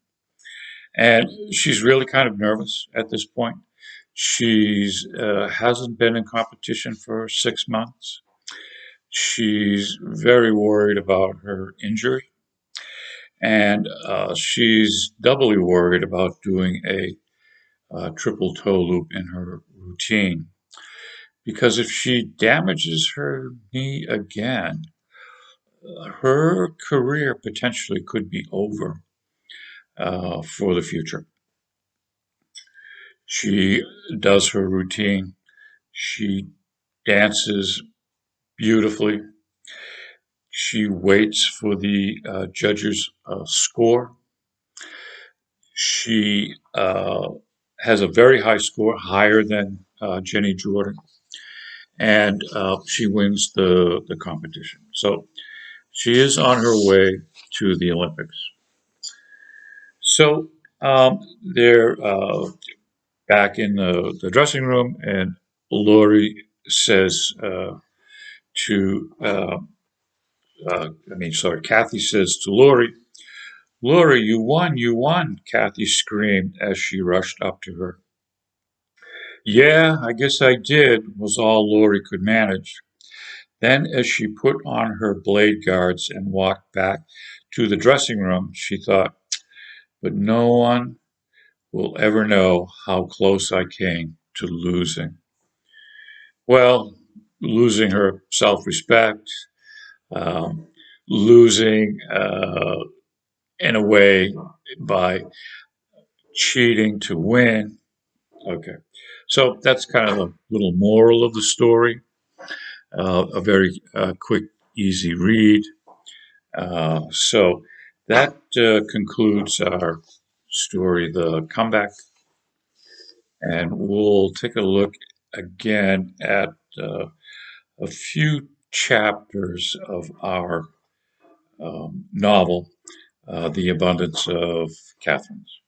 And she's really kind of nervous at this point. She's hasn't been in competition for 6 months. She's very worried about her injury, and she's doubly worried about doing a triple toe loop in her routine. Because if she damages her knee again, her career potentially could be over for the future. She does her routine. She dances beautifully. She waits for the judge's score. She has a very high score, higher than Jenny Jordan, and she wins the competition. So she is on her way to the Olympics. So they're back in the dressing room, and Lori says Kathy says to Lori, "Lori, you won, you won," Kathy screamed as she rushed up to her. "Yeah, I guess I did," was all Lori could manage. Then, as she put on her blade guards and walked back to the dressing room, she thought, "But no one will ever know how close I came to losing." Well, losing her self-respect, um, losing in a way by cheating to win. Okay, so that's kind of a little moral of the story. A very quick, easy read. So that concludes our story, The Comeback, and we'll take a look again at a few chapters of our novel, The Abundance of Catherines.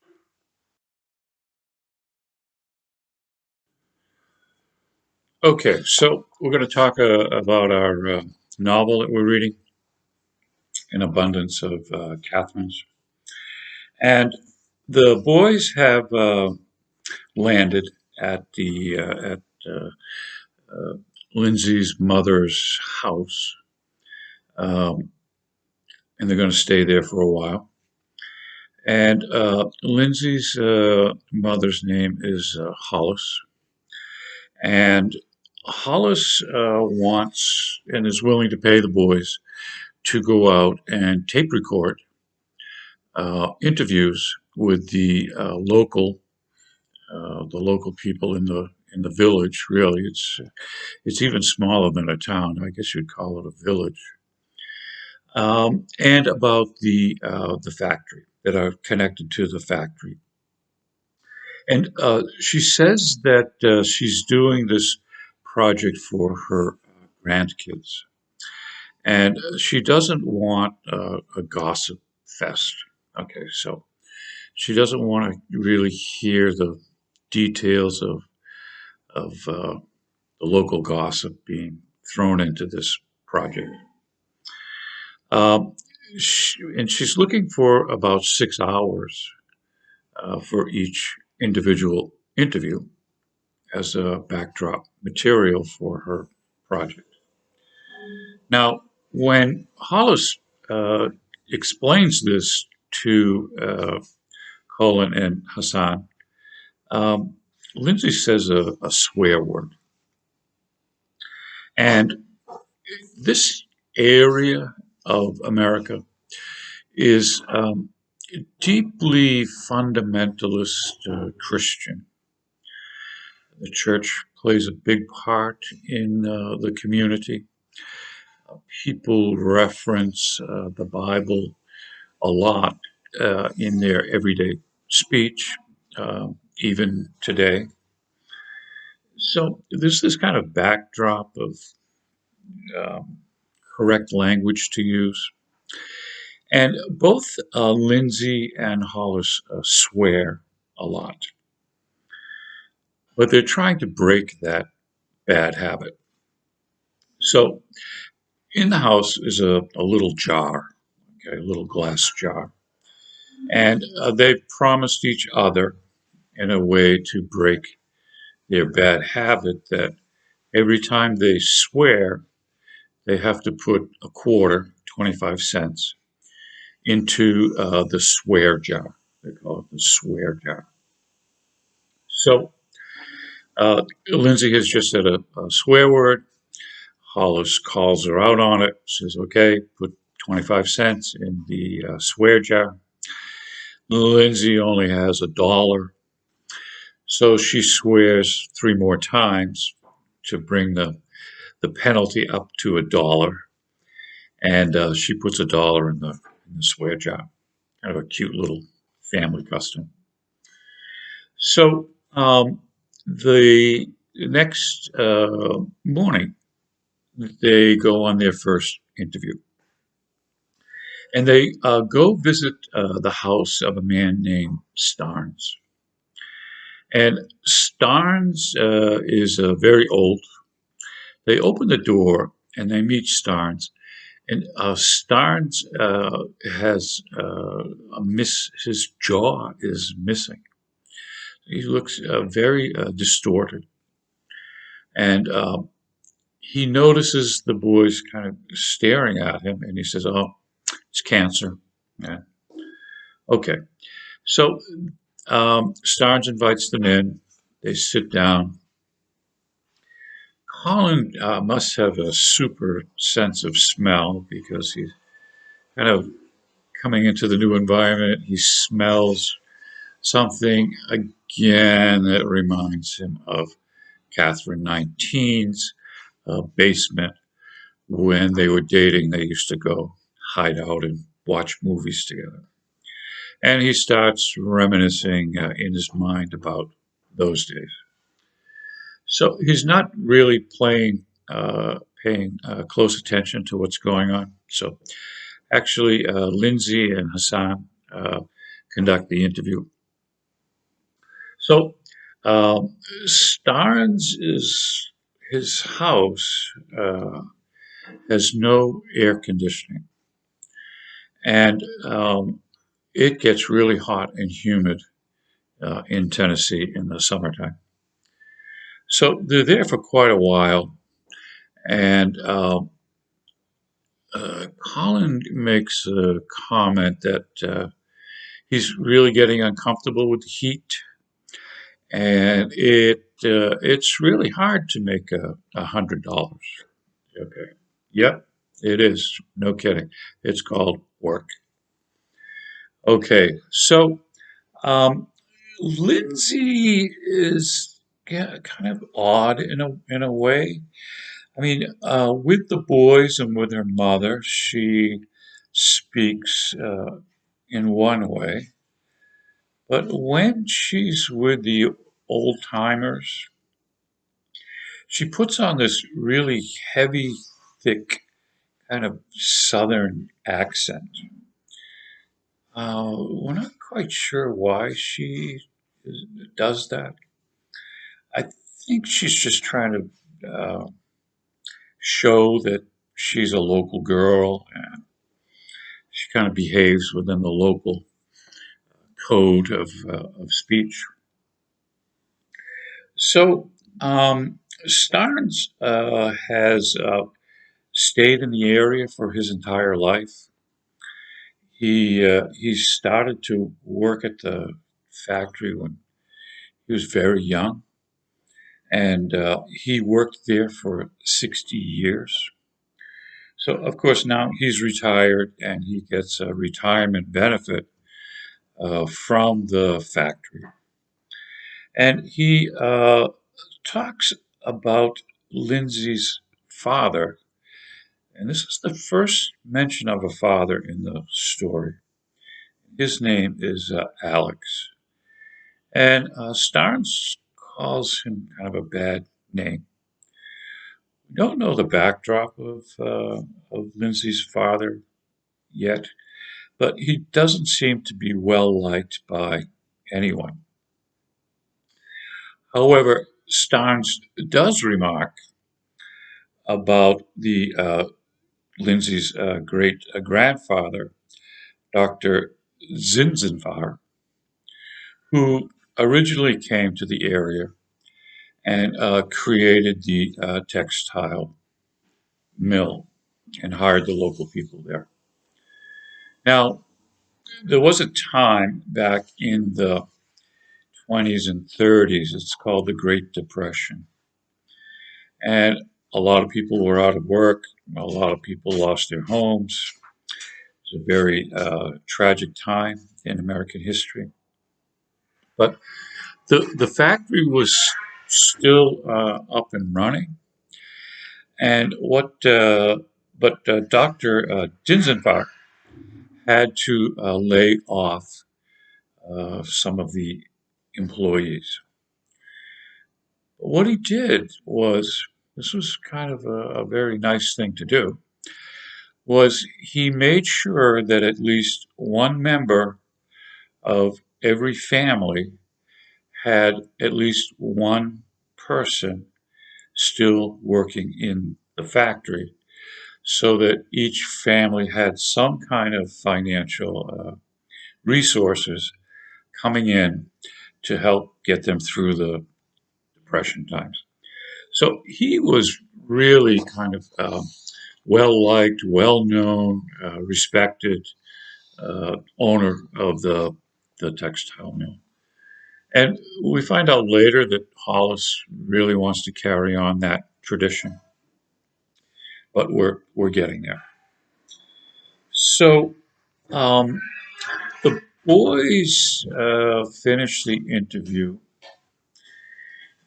Okay, so we're going to talk about our novel that we're reading, An Abundance of Catherines. And The boys have landed at the at uh, Lindsay's mother's house, um, and they're going to stay there for a while. And Lindsay's mother's name is Hollis, and Hollis wants and is willing to pay the boys to go out and tape record interviews with the local people in the village. Really, it's even smaller than a town. I guess you'd call it a village. And about the factory that are connected to the factory. And she says that she's doing this project for her grandkids, and she doesn't want a gossip fest. Okay, so she doesn't want to really hear the details of the local gossip being thrown into this project. Um, and she's looking for about 6 hours for each individual interview as a backdrop material for her project. Now, when Hollis uh, explains this to Colin and Hassan, um, Lindsay says a swear word. And this area of America is deeply fundamentalist Christian. The church plays a big part in the community. People reference the Bible a lot in their everyday speech, even today. So there's this kind of backdrop of um, correct language to use. And both Lindsay and Hollis swear a lot, but they're trying to break that bad habit. So in the house is a little jar, okay, a little glass jar. And they've promised each other in a way to break their bad habit that every time they swear, they have to put a quarter, 25 cents, into the swear jar. They call it the swear jar. So Lindsay has just said a swear word. Hollis calls her out on it, says, okay, put 25 cents in the swear jar. Lindsay only has $1, so she swears 3 more times to bring the penalty up to $1, and she puts $1 in the swear jar. Kind of a cute little family custom. So the next morning, they go on their first interview, and they go visit the house of a man named Starnes. And Starnes is very old. They open the door and they meet Starnes. And Starnes has his jaw is missing. He looks very distorted. And he notices the boys kind of staring at him and he says, oh, it's cancer. Yeah. Okay. So Starnes invites them in. They sit down. Colin must have a super sense of smell because he's kind of coming into the new environment. He smells something again that reminds him of Catherine 19's basement. When they were dating, they used to go hide out and watch movies together. And he starts reminiscing in his mind about those days. So he's not really paying close attention to what's going on. So actually, Lindsay and Hassan conduct the interview. So Starnes is his house has no air conditioning, and it gets really hot and humid in Tennessee in the summertime. So they're there for quite a while, and Colin makes a comment that he's really getting uncomfortable with the heat, and it's really hard to make $100. Okay. Yep, it is. No kidding. It's called work. Okay, so um, Lindsay is, yeah, kind of odd in a way. I mean, with the boys and with her mother, she speaks in one way, but when she's with the old timers, she puts on this really heavy, thick kind of southern accent. We're not quite sure why she does that. I think she's just trying to show that she's a local girl and she kind of behaves within the local code of speech. So, Starnes has stayed in the area for his entire life. He started to work at the factory when he was very young, and he worked there for 60 years. So, of course, now he's retired and he gets a retirement benefit from the factory. And he talks about Lindsay's father, and this is the first mention of a father in the story. His name is Alex, and Starnes calls him kind of a bad name. We don't know the backdrop of Lindsay's father yet, but he doesn't seem to be well liked by anyone. However, Starnes does remark about the Lindsay's great grandfather, Dr. Zinzenvar, who originally came to the area and created the textile mill and hired the local people there. Now, there was a time back in the 20s and 30s, it's called the Great Depression. And a lot of people were out of work, a lot of people lost their homes. It's a very tragic time in American history. But the factory was still up and running. And Dr. Dinzenbach had to lay off some of the employees. What he did was, this was kind of a very nice thing to do, was he made sure that at least one member of every family had at least one person still working in the factory so that each family had some kind of financial resources coming in to help get them through the depression times. So he was really kind of well liked, well known, respected owner of the textile mill. And we find out later that Hollis really wants to carry on that tradition, but we're getting there. So um, the boys finish the interview.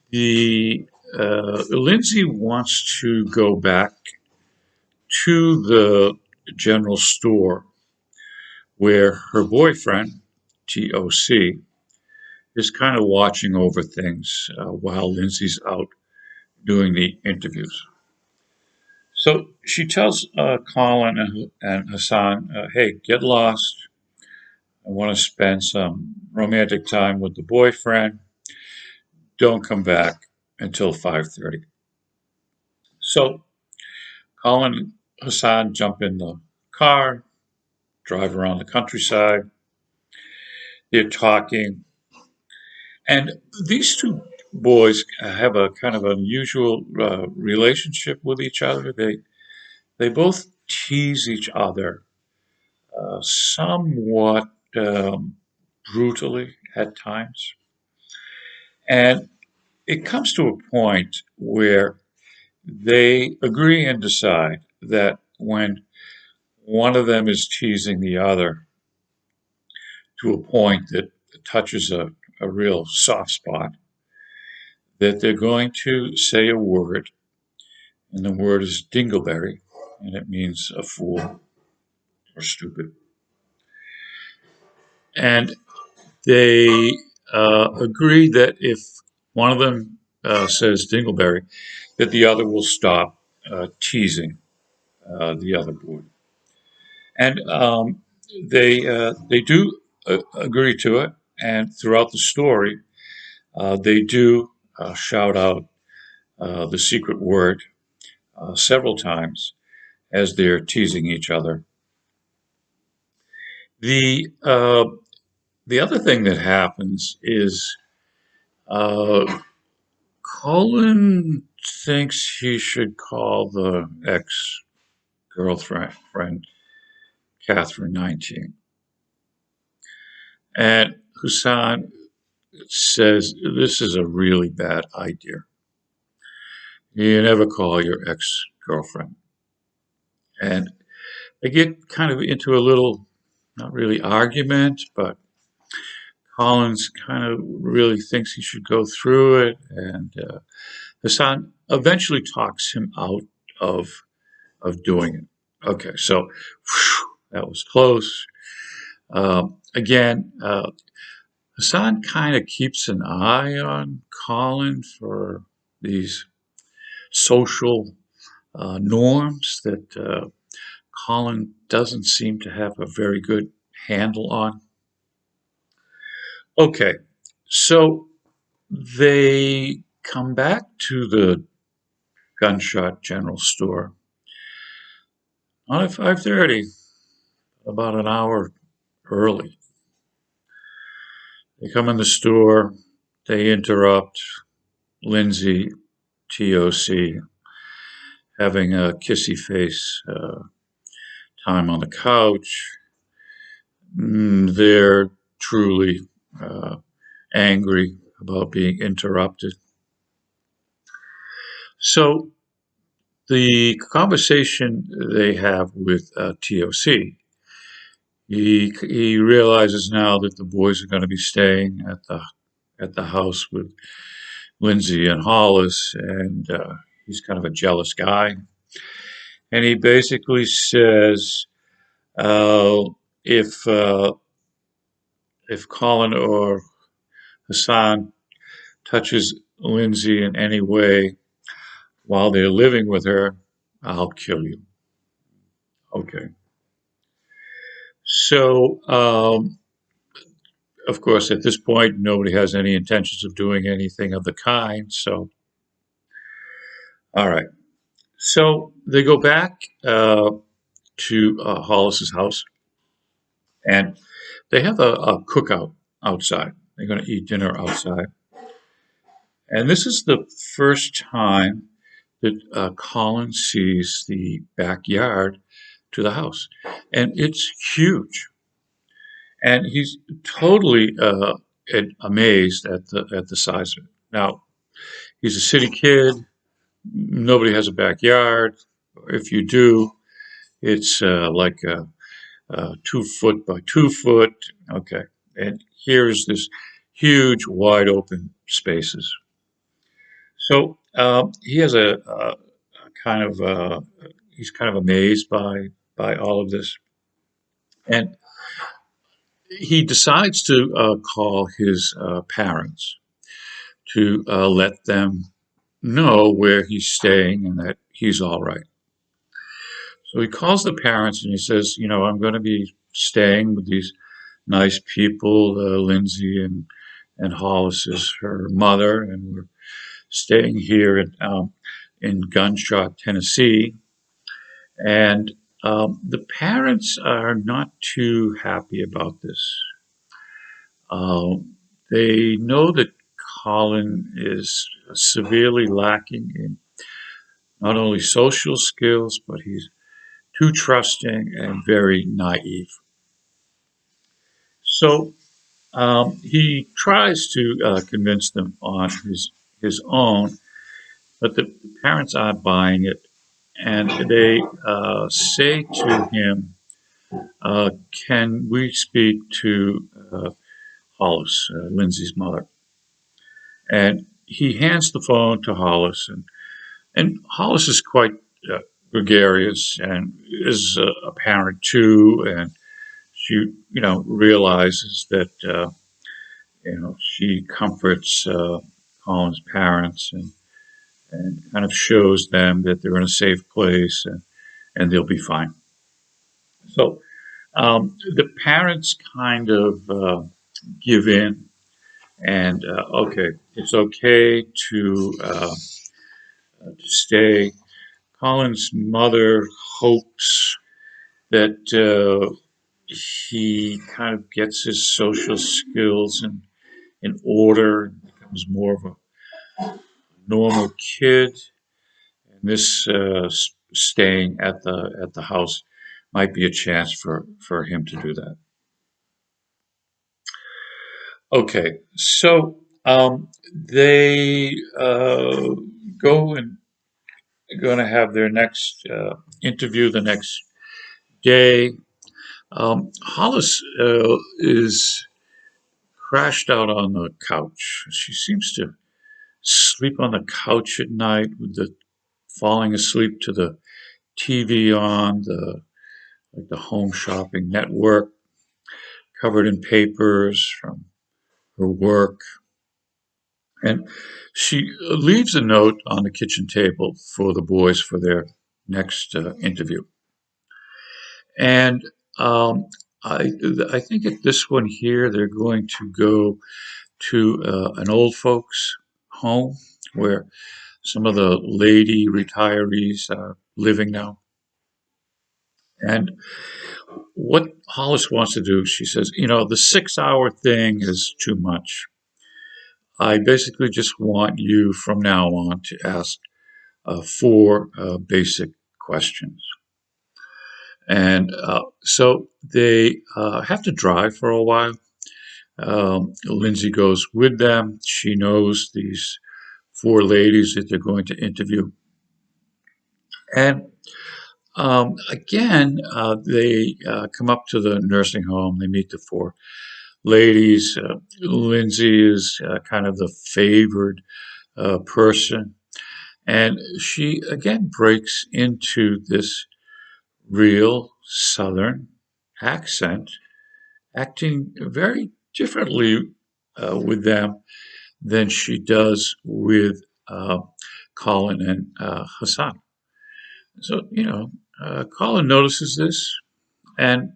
The Lindsay wants to go back to the general store where her boyfriend, TOC, is kind of watching over things while Lindsay's out doing the interviews. So she tells Colin and Hassan, hey, get lost. I want to spend some romantic time with the boyfriend. Don't come back until 5:30. So Colin and Hassan jump in the car, drive around the countryside. They're talking, and these two boys have a kind of unusual relationship with each other. They both tease each other somewhat brutally at times, and it comes to a point where they agree and decide that when one of them is teasing the other to a point that touches a real soft spot, that they're going to say a word, and the word is dingleberry, and it means a fool or stupid. And they agree that if one of them says dingleberry, that the other will stop teasing the other boy. And they do agree to it, and throughout the story, they do shout out the secret word several times as they're teasing each other. The uh, the other thing that happens is Colin thinks he should call the ex girlfriend Catherine 19, and Hussein says this is a really bad idea. You never call your ex girlfriend, and they get kind of into a little, not really argument, but Collins kind of really thinks he should go through it, and Hassan eventually talks him out of doing it. Okay, so whew, that was close. Again, Hassan kind of keeps an eye on Colin for these social norms that Colin doesn't seem to have a very good handle on. Okay, so they come back to the gunshot general store on at 5:30, about an hour early. They come in the store, they interrupt Lindsay, TOC, having a kissy face time on the couch. They're truly uh, angry about being interrupted. So the conversation they have with TOC, he realizes now that the boys are going to be staying at the house with Lindsay and Hollis, and he's kind of a jealous guy. And he basically says, uh, if uh, if Colin or Hassan touches Lindsay in any way while they're living with her, I'll kill you. Okay. So, of course, at this point, nobody has any intentions of doing anything of the kind. So, all right. So they go back to Hollis's house, and they have a cookout outside. They're going to eat dinner outside, and this is the first time that Colin sees the backyard to the house, and it's huge. And he's totally amazed at the size of it. Now, he's a city kid. Nobody has a backyard. If you do, it's like 2 foot by 2 foot. Okay, and here's this huge, wide open spaces. So he has a kind of he's kind of amazed by all of this, and he decides to call his parents to let them know where he's staying and that he's all right. So he calls the parents and he says, you know, I'm going to be staying with these nice people. Lindsay and Hollis is her mother, and we're staying here in Gunshot, Tennessee. And the parents are not too happy about this. They know that Colin is severely lacking in not only social skills, but he's too trusting and very naive. So he tries to convince them on his own, but the parents aren't buying it, and they say to him, "Can we speak to Hollis, Lindsay's mother?" And he hands the phone to Hollis, and Hollis is quite uh, gregarious and is a parent too, and she, realizes that she comforts Colin's parents and kind of shows them that they're in a safe place and they'll be fine. So the parents kind of give in and okay, it's okay to stay. Colin's mother hopes that he kind of gets his social skills in order and becomes more of a normal kid. And this staying at the house might be a chance for him to do that. Okay, so they go and going to have their next interview the next day. Hollis is crashed out on the couch. She seems to sleep on the couch at night with the falling asleep to the TV on the home shopping network, covered in papers from her work. And she leaves a note on the kitchen table for the boys for their next interview. And um, I, I think at this one here, they're going to go to an old folks home where some of the lady retirees are living now. And what Hollis wants to do, she says, the 6 hour thing is too much. I basically just want you from now on to ask four basic questions. And so they have to drive for a while. Lindsay goes with them. She knows these four ladies that they're going to interview. And again, they come up to the nursing home. They meet the four ladies. Lindsay is kind of the favored person. And she again breaks into this real Southern accent, acting very differently with them than she does with Colin and Hassan. So, Colin notices this, and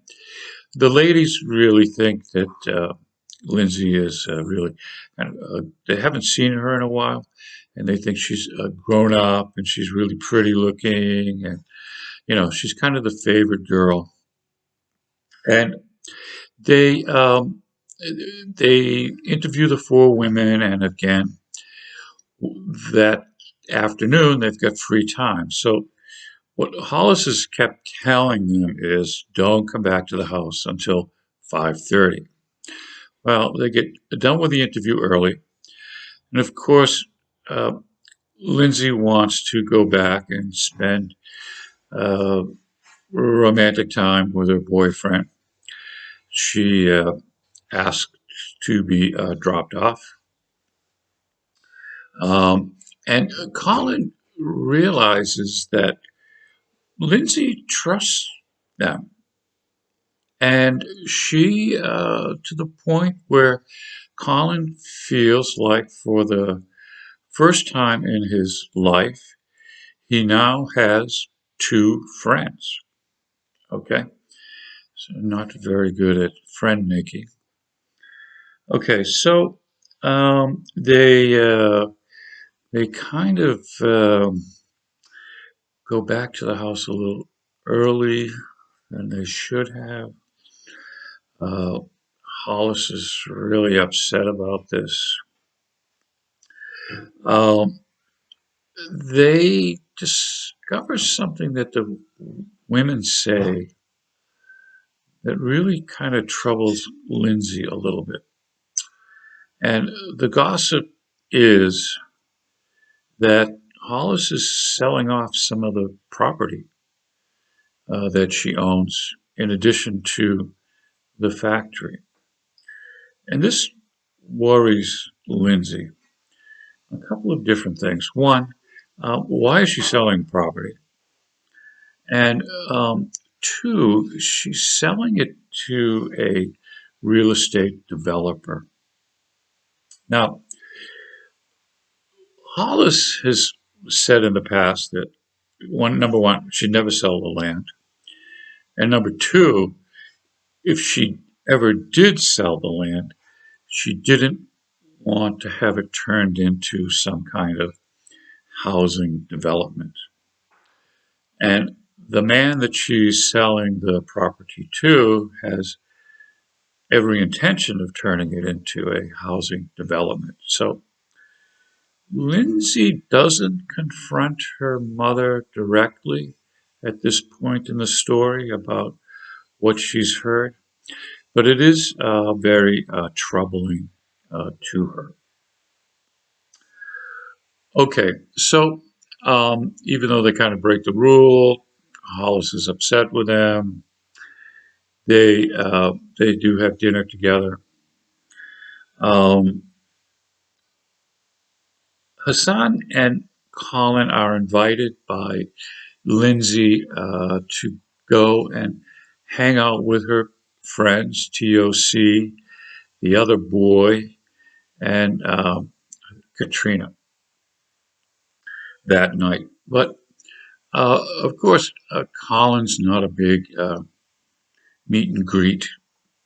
the ladies really think that Lindsay is really kind of, they haven't seen her in a while, and they think she's grown up and she's really pretty looking, and, she's kind of the favorite girl. And they, um, they interview the four women, and again, that afternoon they've got free time. So what Hollis has kept telling them is don't come back to the house until 5:30. Well, they get done with the interview early. And of course, uh, Lindsay wants to go back and spend uh, romantic time with her boyfriend. She asked to be dropped off. And Colin realizes that Lindsay trusts them. And she, to the point where Colin feels like for the first time in his life, he now has two friends. Okay. So not very good at friend making. Okay. So they kind of go back to the house a little early than they should have. Uh, Hollis is really upset about this. Um, they discover something that the women say that really kind of troubles Lindsay a little bit. And the gossip is that Hollis is selling off some of the property that she owns in addition to the factory. And this worries Lindsay. A couple of different things. One, why is she selling property? And two, she's selling it to a real estate developer. Now, Hollis has said in the past that number one, she'd never sell the land. And number two, if she ever did sell the land, she didn't want to have it turned into some kind of housing development. And the man that she's selling the property to has every intention of turning it into a housing development. So Lindsay doesn't confront her mother directly at this point in the story about what she's heard, but it is very troubling to her. Okay, so even though they kind of break the rule, Hollis is upset with them. They do have dinner together. Um, Hassan and Colin are invited by Lindsay to go and hang out with her friends, TOC, the other boy, and Katrina that night. But of course, Colin's not a big meet and greet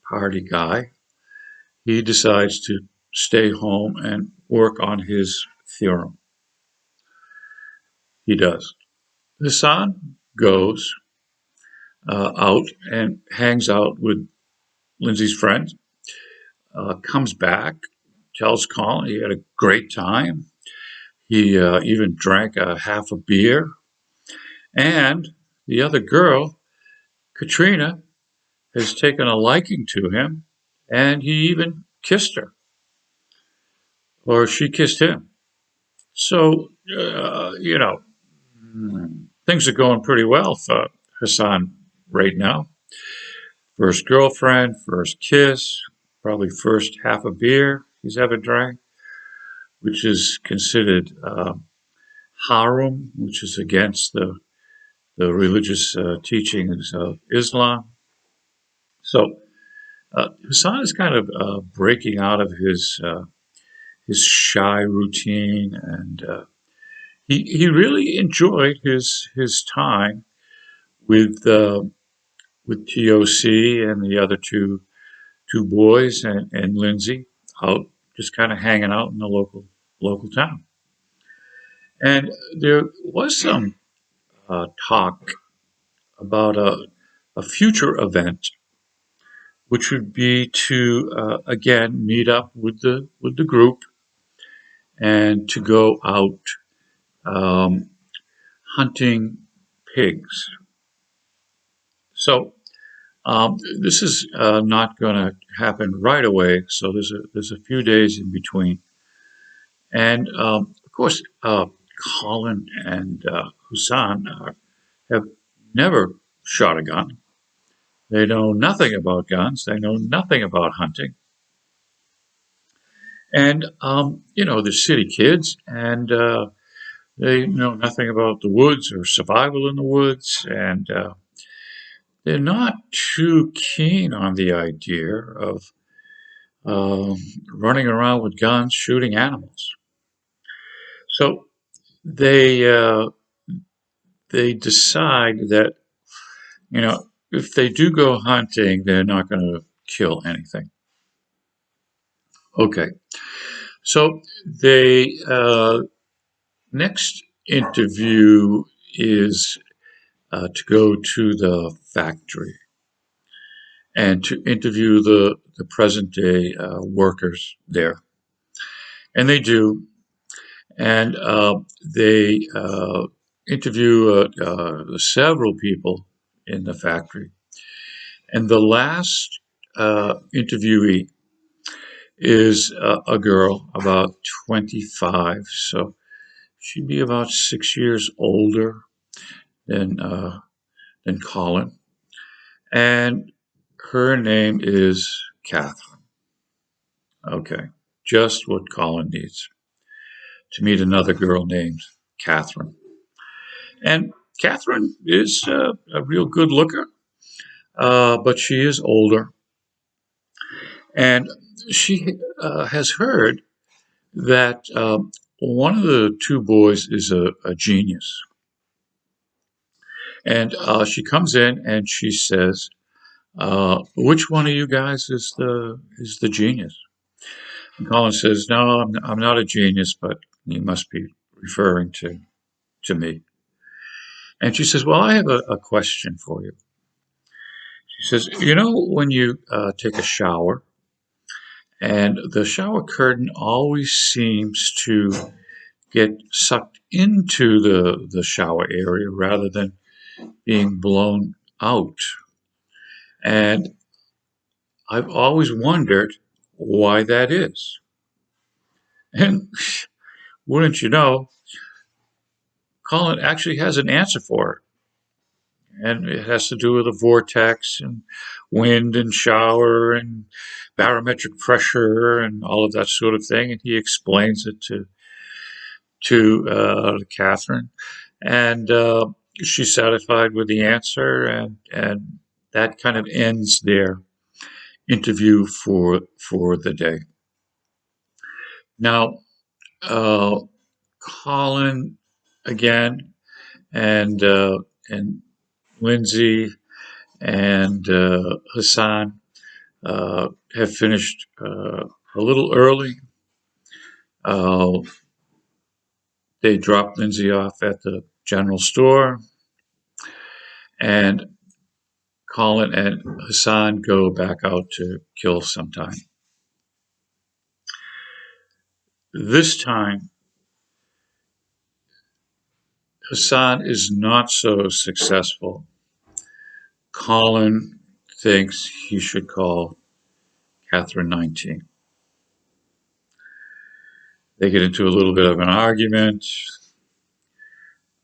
party guy. He decides to stay home and work on his theorem. He does. Hassan goes out and hangs out with Lindsay's friends, comes back, tells Colin he had a great time. He even drank a half a beer. And the other girl, Katrina, has taken a liking to him, and he even kissed her, or she kissed him. So, things are going pretty well for Hassan right now. First girlfriend, first kiss, probably first half a beer he's ever drank, which is considered haram, which is against the religious teachings of Islam. So Hassan is kind of breaking out of his shy routine, and he really enjoyed his time with with TOC and the other two boys and Lindsay out just kind of hanging out in the local town. And there was some talk about a future event, which would be to again meet up with the group and to go out um, hunting pigs. So this is not going to happen right away. So there's a few days in between, and of course, Colin and Hassan have never shot a gun. They know nothing about guns. They know nothing about hunting. And, they're city kids, and they know nothing about the woods or survival in the woods. And they're not too keen on the idea of um, running around with guns shooting animals. So they they decide that, if they do go hunting, they're not going to kill anything. Okay, so they next interview is to go to the factory, and to interview the present day workers there. And they do. And they interview several people in the factory. And the last interviewee is a girl about 25. So she'd be about 6 years older than Colin. And her name is Catherine. Okay, just what Colin needs to meet another girl named Catherine. And Catherine is a real good looker, but she is older. And she has heard that one of the two boys is a genius. And she comes in and she says, "Which one of you guys is the genius?" And Colin says, "No, I'm not a genius, but you must be referring to me." And she says, "Well, I have a question for you." She says, "You know, when you take a shower, and the shower curtain always seems to get sucked into the shower area rather than being blown out. And I've always wondered why that is." And wouldn't you know, Colin actually has an answer for it. And it has to do with the vortex and wind and shower and barometric pressure and all of that sort of thing. And he explains it to Catherine, and she's satisfied with the answer, and that kind of ends their interview for the day. Now, Colin again, and Lindsay and Hassan have finished a little early. Uh, they drop Lindsay off at the general store, and Colin and Hassan go back out to kill some time. This time, Hassan is not so successful. Colin thinks he should call Catherine 19. They get into a little bit of an argument.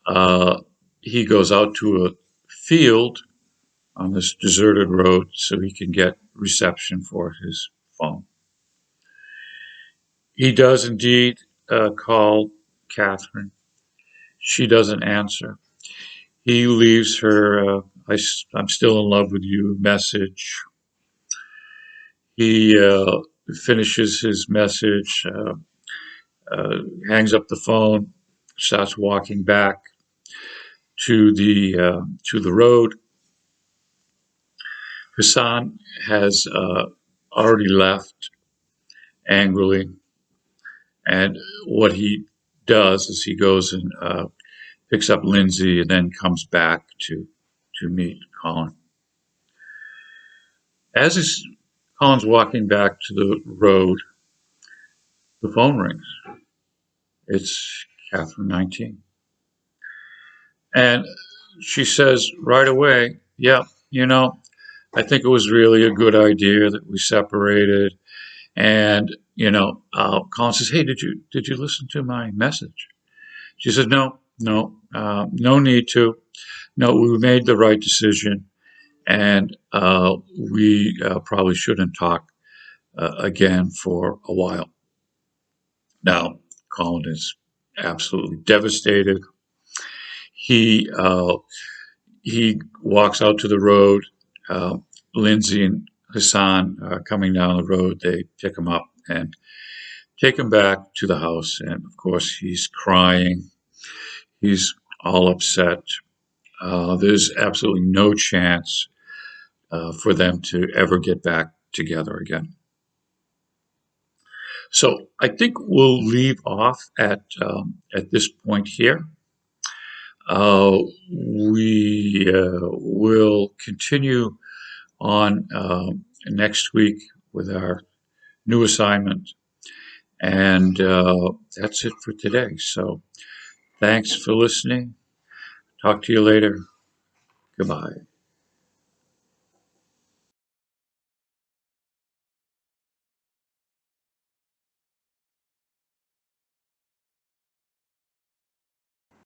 Uh, he goes out to a field on this deserted road so he can get reception for his phone. He does indeed call Catherine. She doesn't answer. He leaves her I'm still in love with you message. He finishes his message, hangs up the phone, starts walking back to the road. Hassan has already left angrily, and what he does is he goes and picks up Lindsay and then comes back to meet Colin. As Colin's walking back to the road, the phone rings. It's Catherine 19. And she says right away, "Yeah, you know, I think it was really a good idea that we separated." And, Colin says, "Hey, did you listen to my message?" She says, "No, no, no need to. No, we made the right decision. And we probably shouldn't talk again for a while." Now, Colin is absolutely devastated. He he walks out to the road. Uh, Lindsay and Hassan are coming down the road. They pick him up and take him back to the house. And of course, he's crying. He's all upset. There's absolutely no chance for them to ever get back together again. So I think we'll leave off at this point here. We will continue on next week with our new assignment. And that's it for today. So thanks for listening. Talk to you later. Goodbye.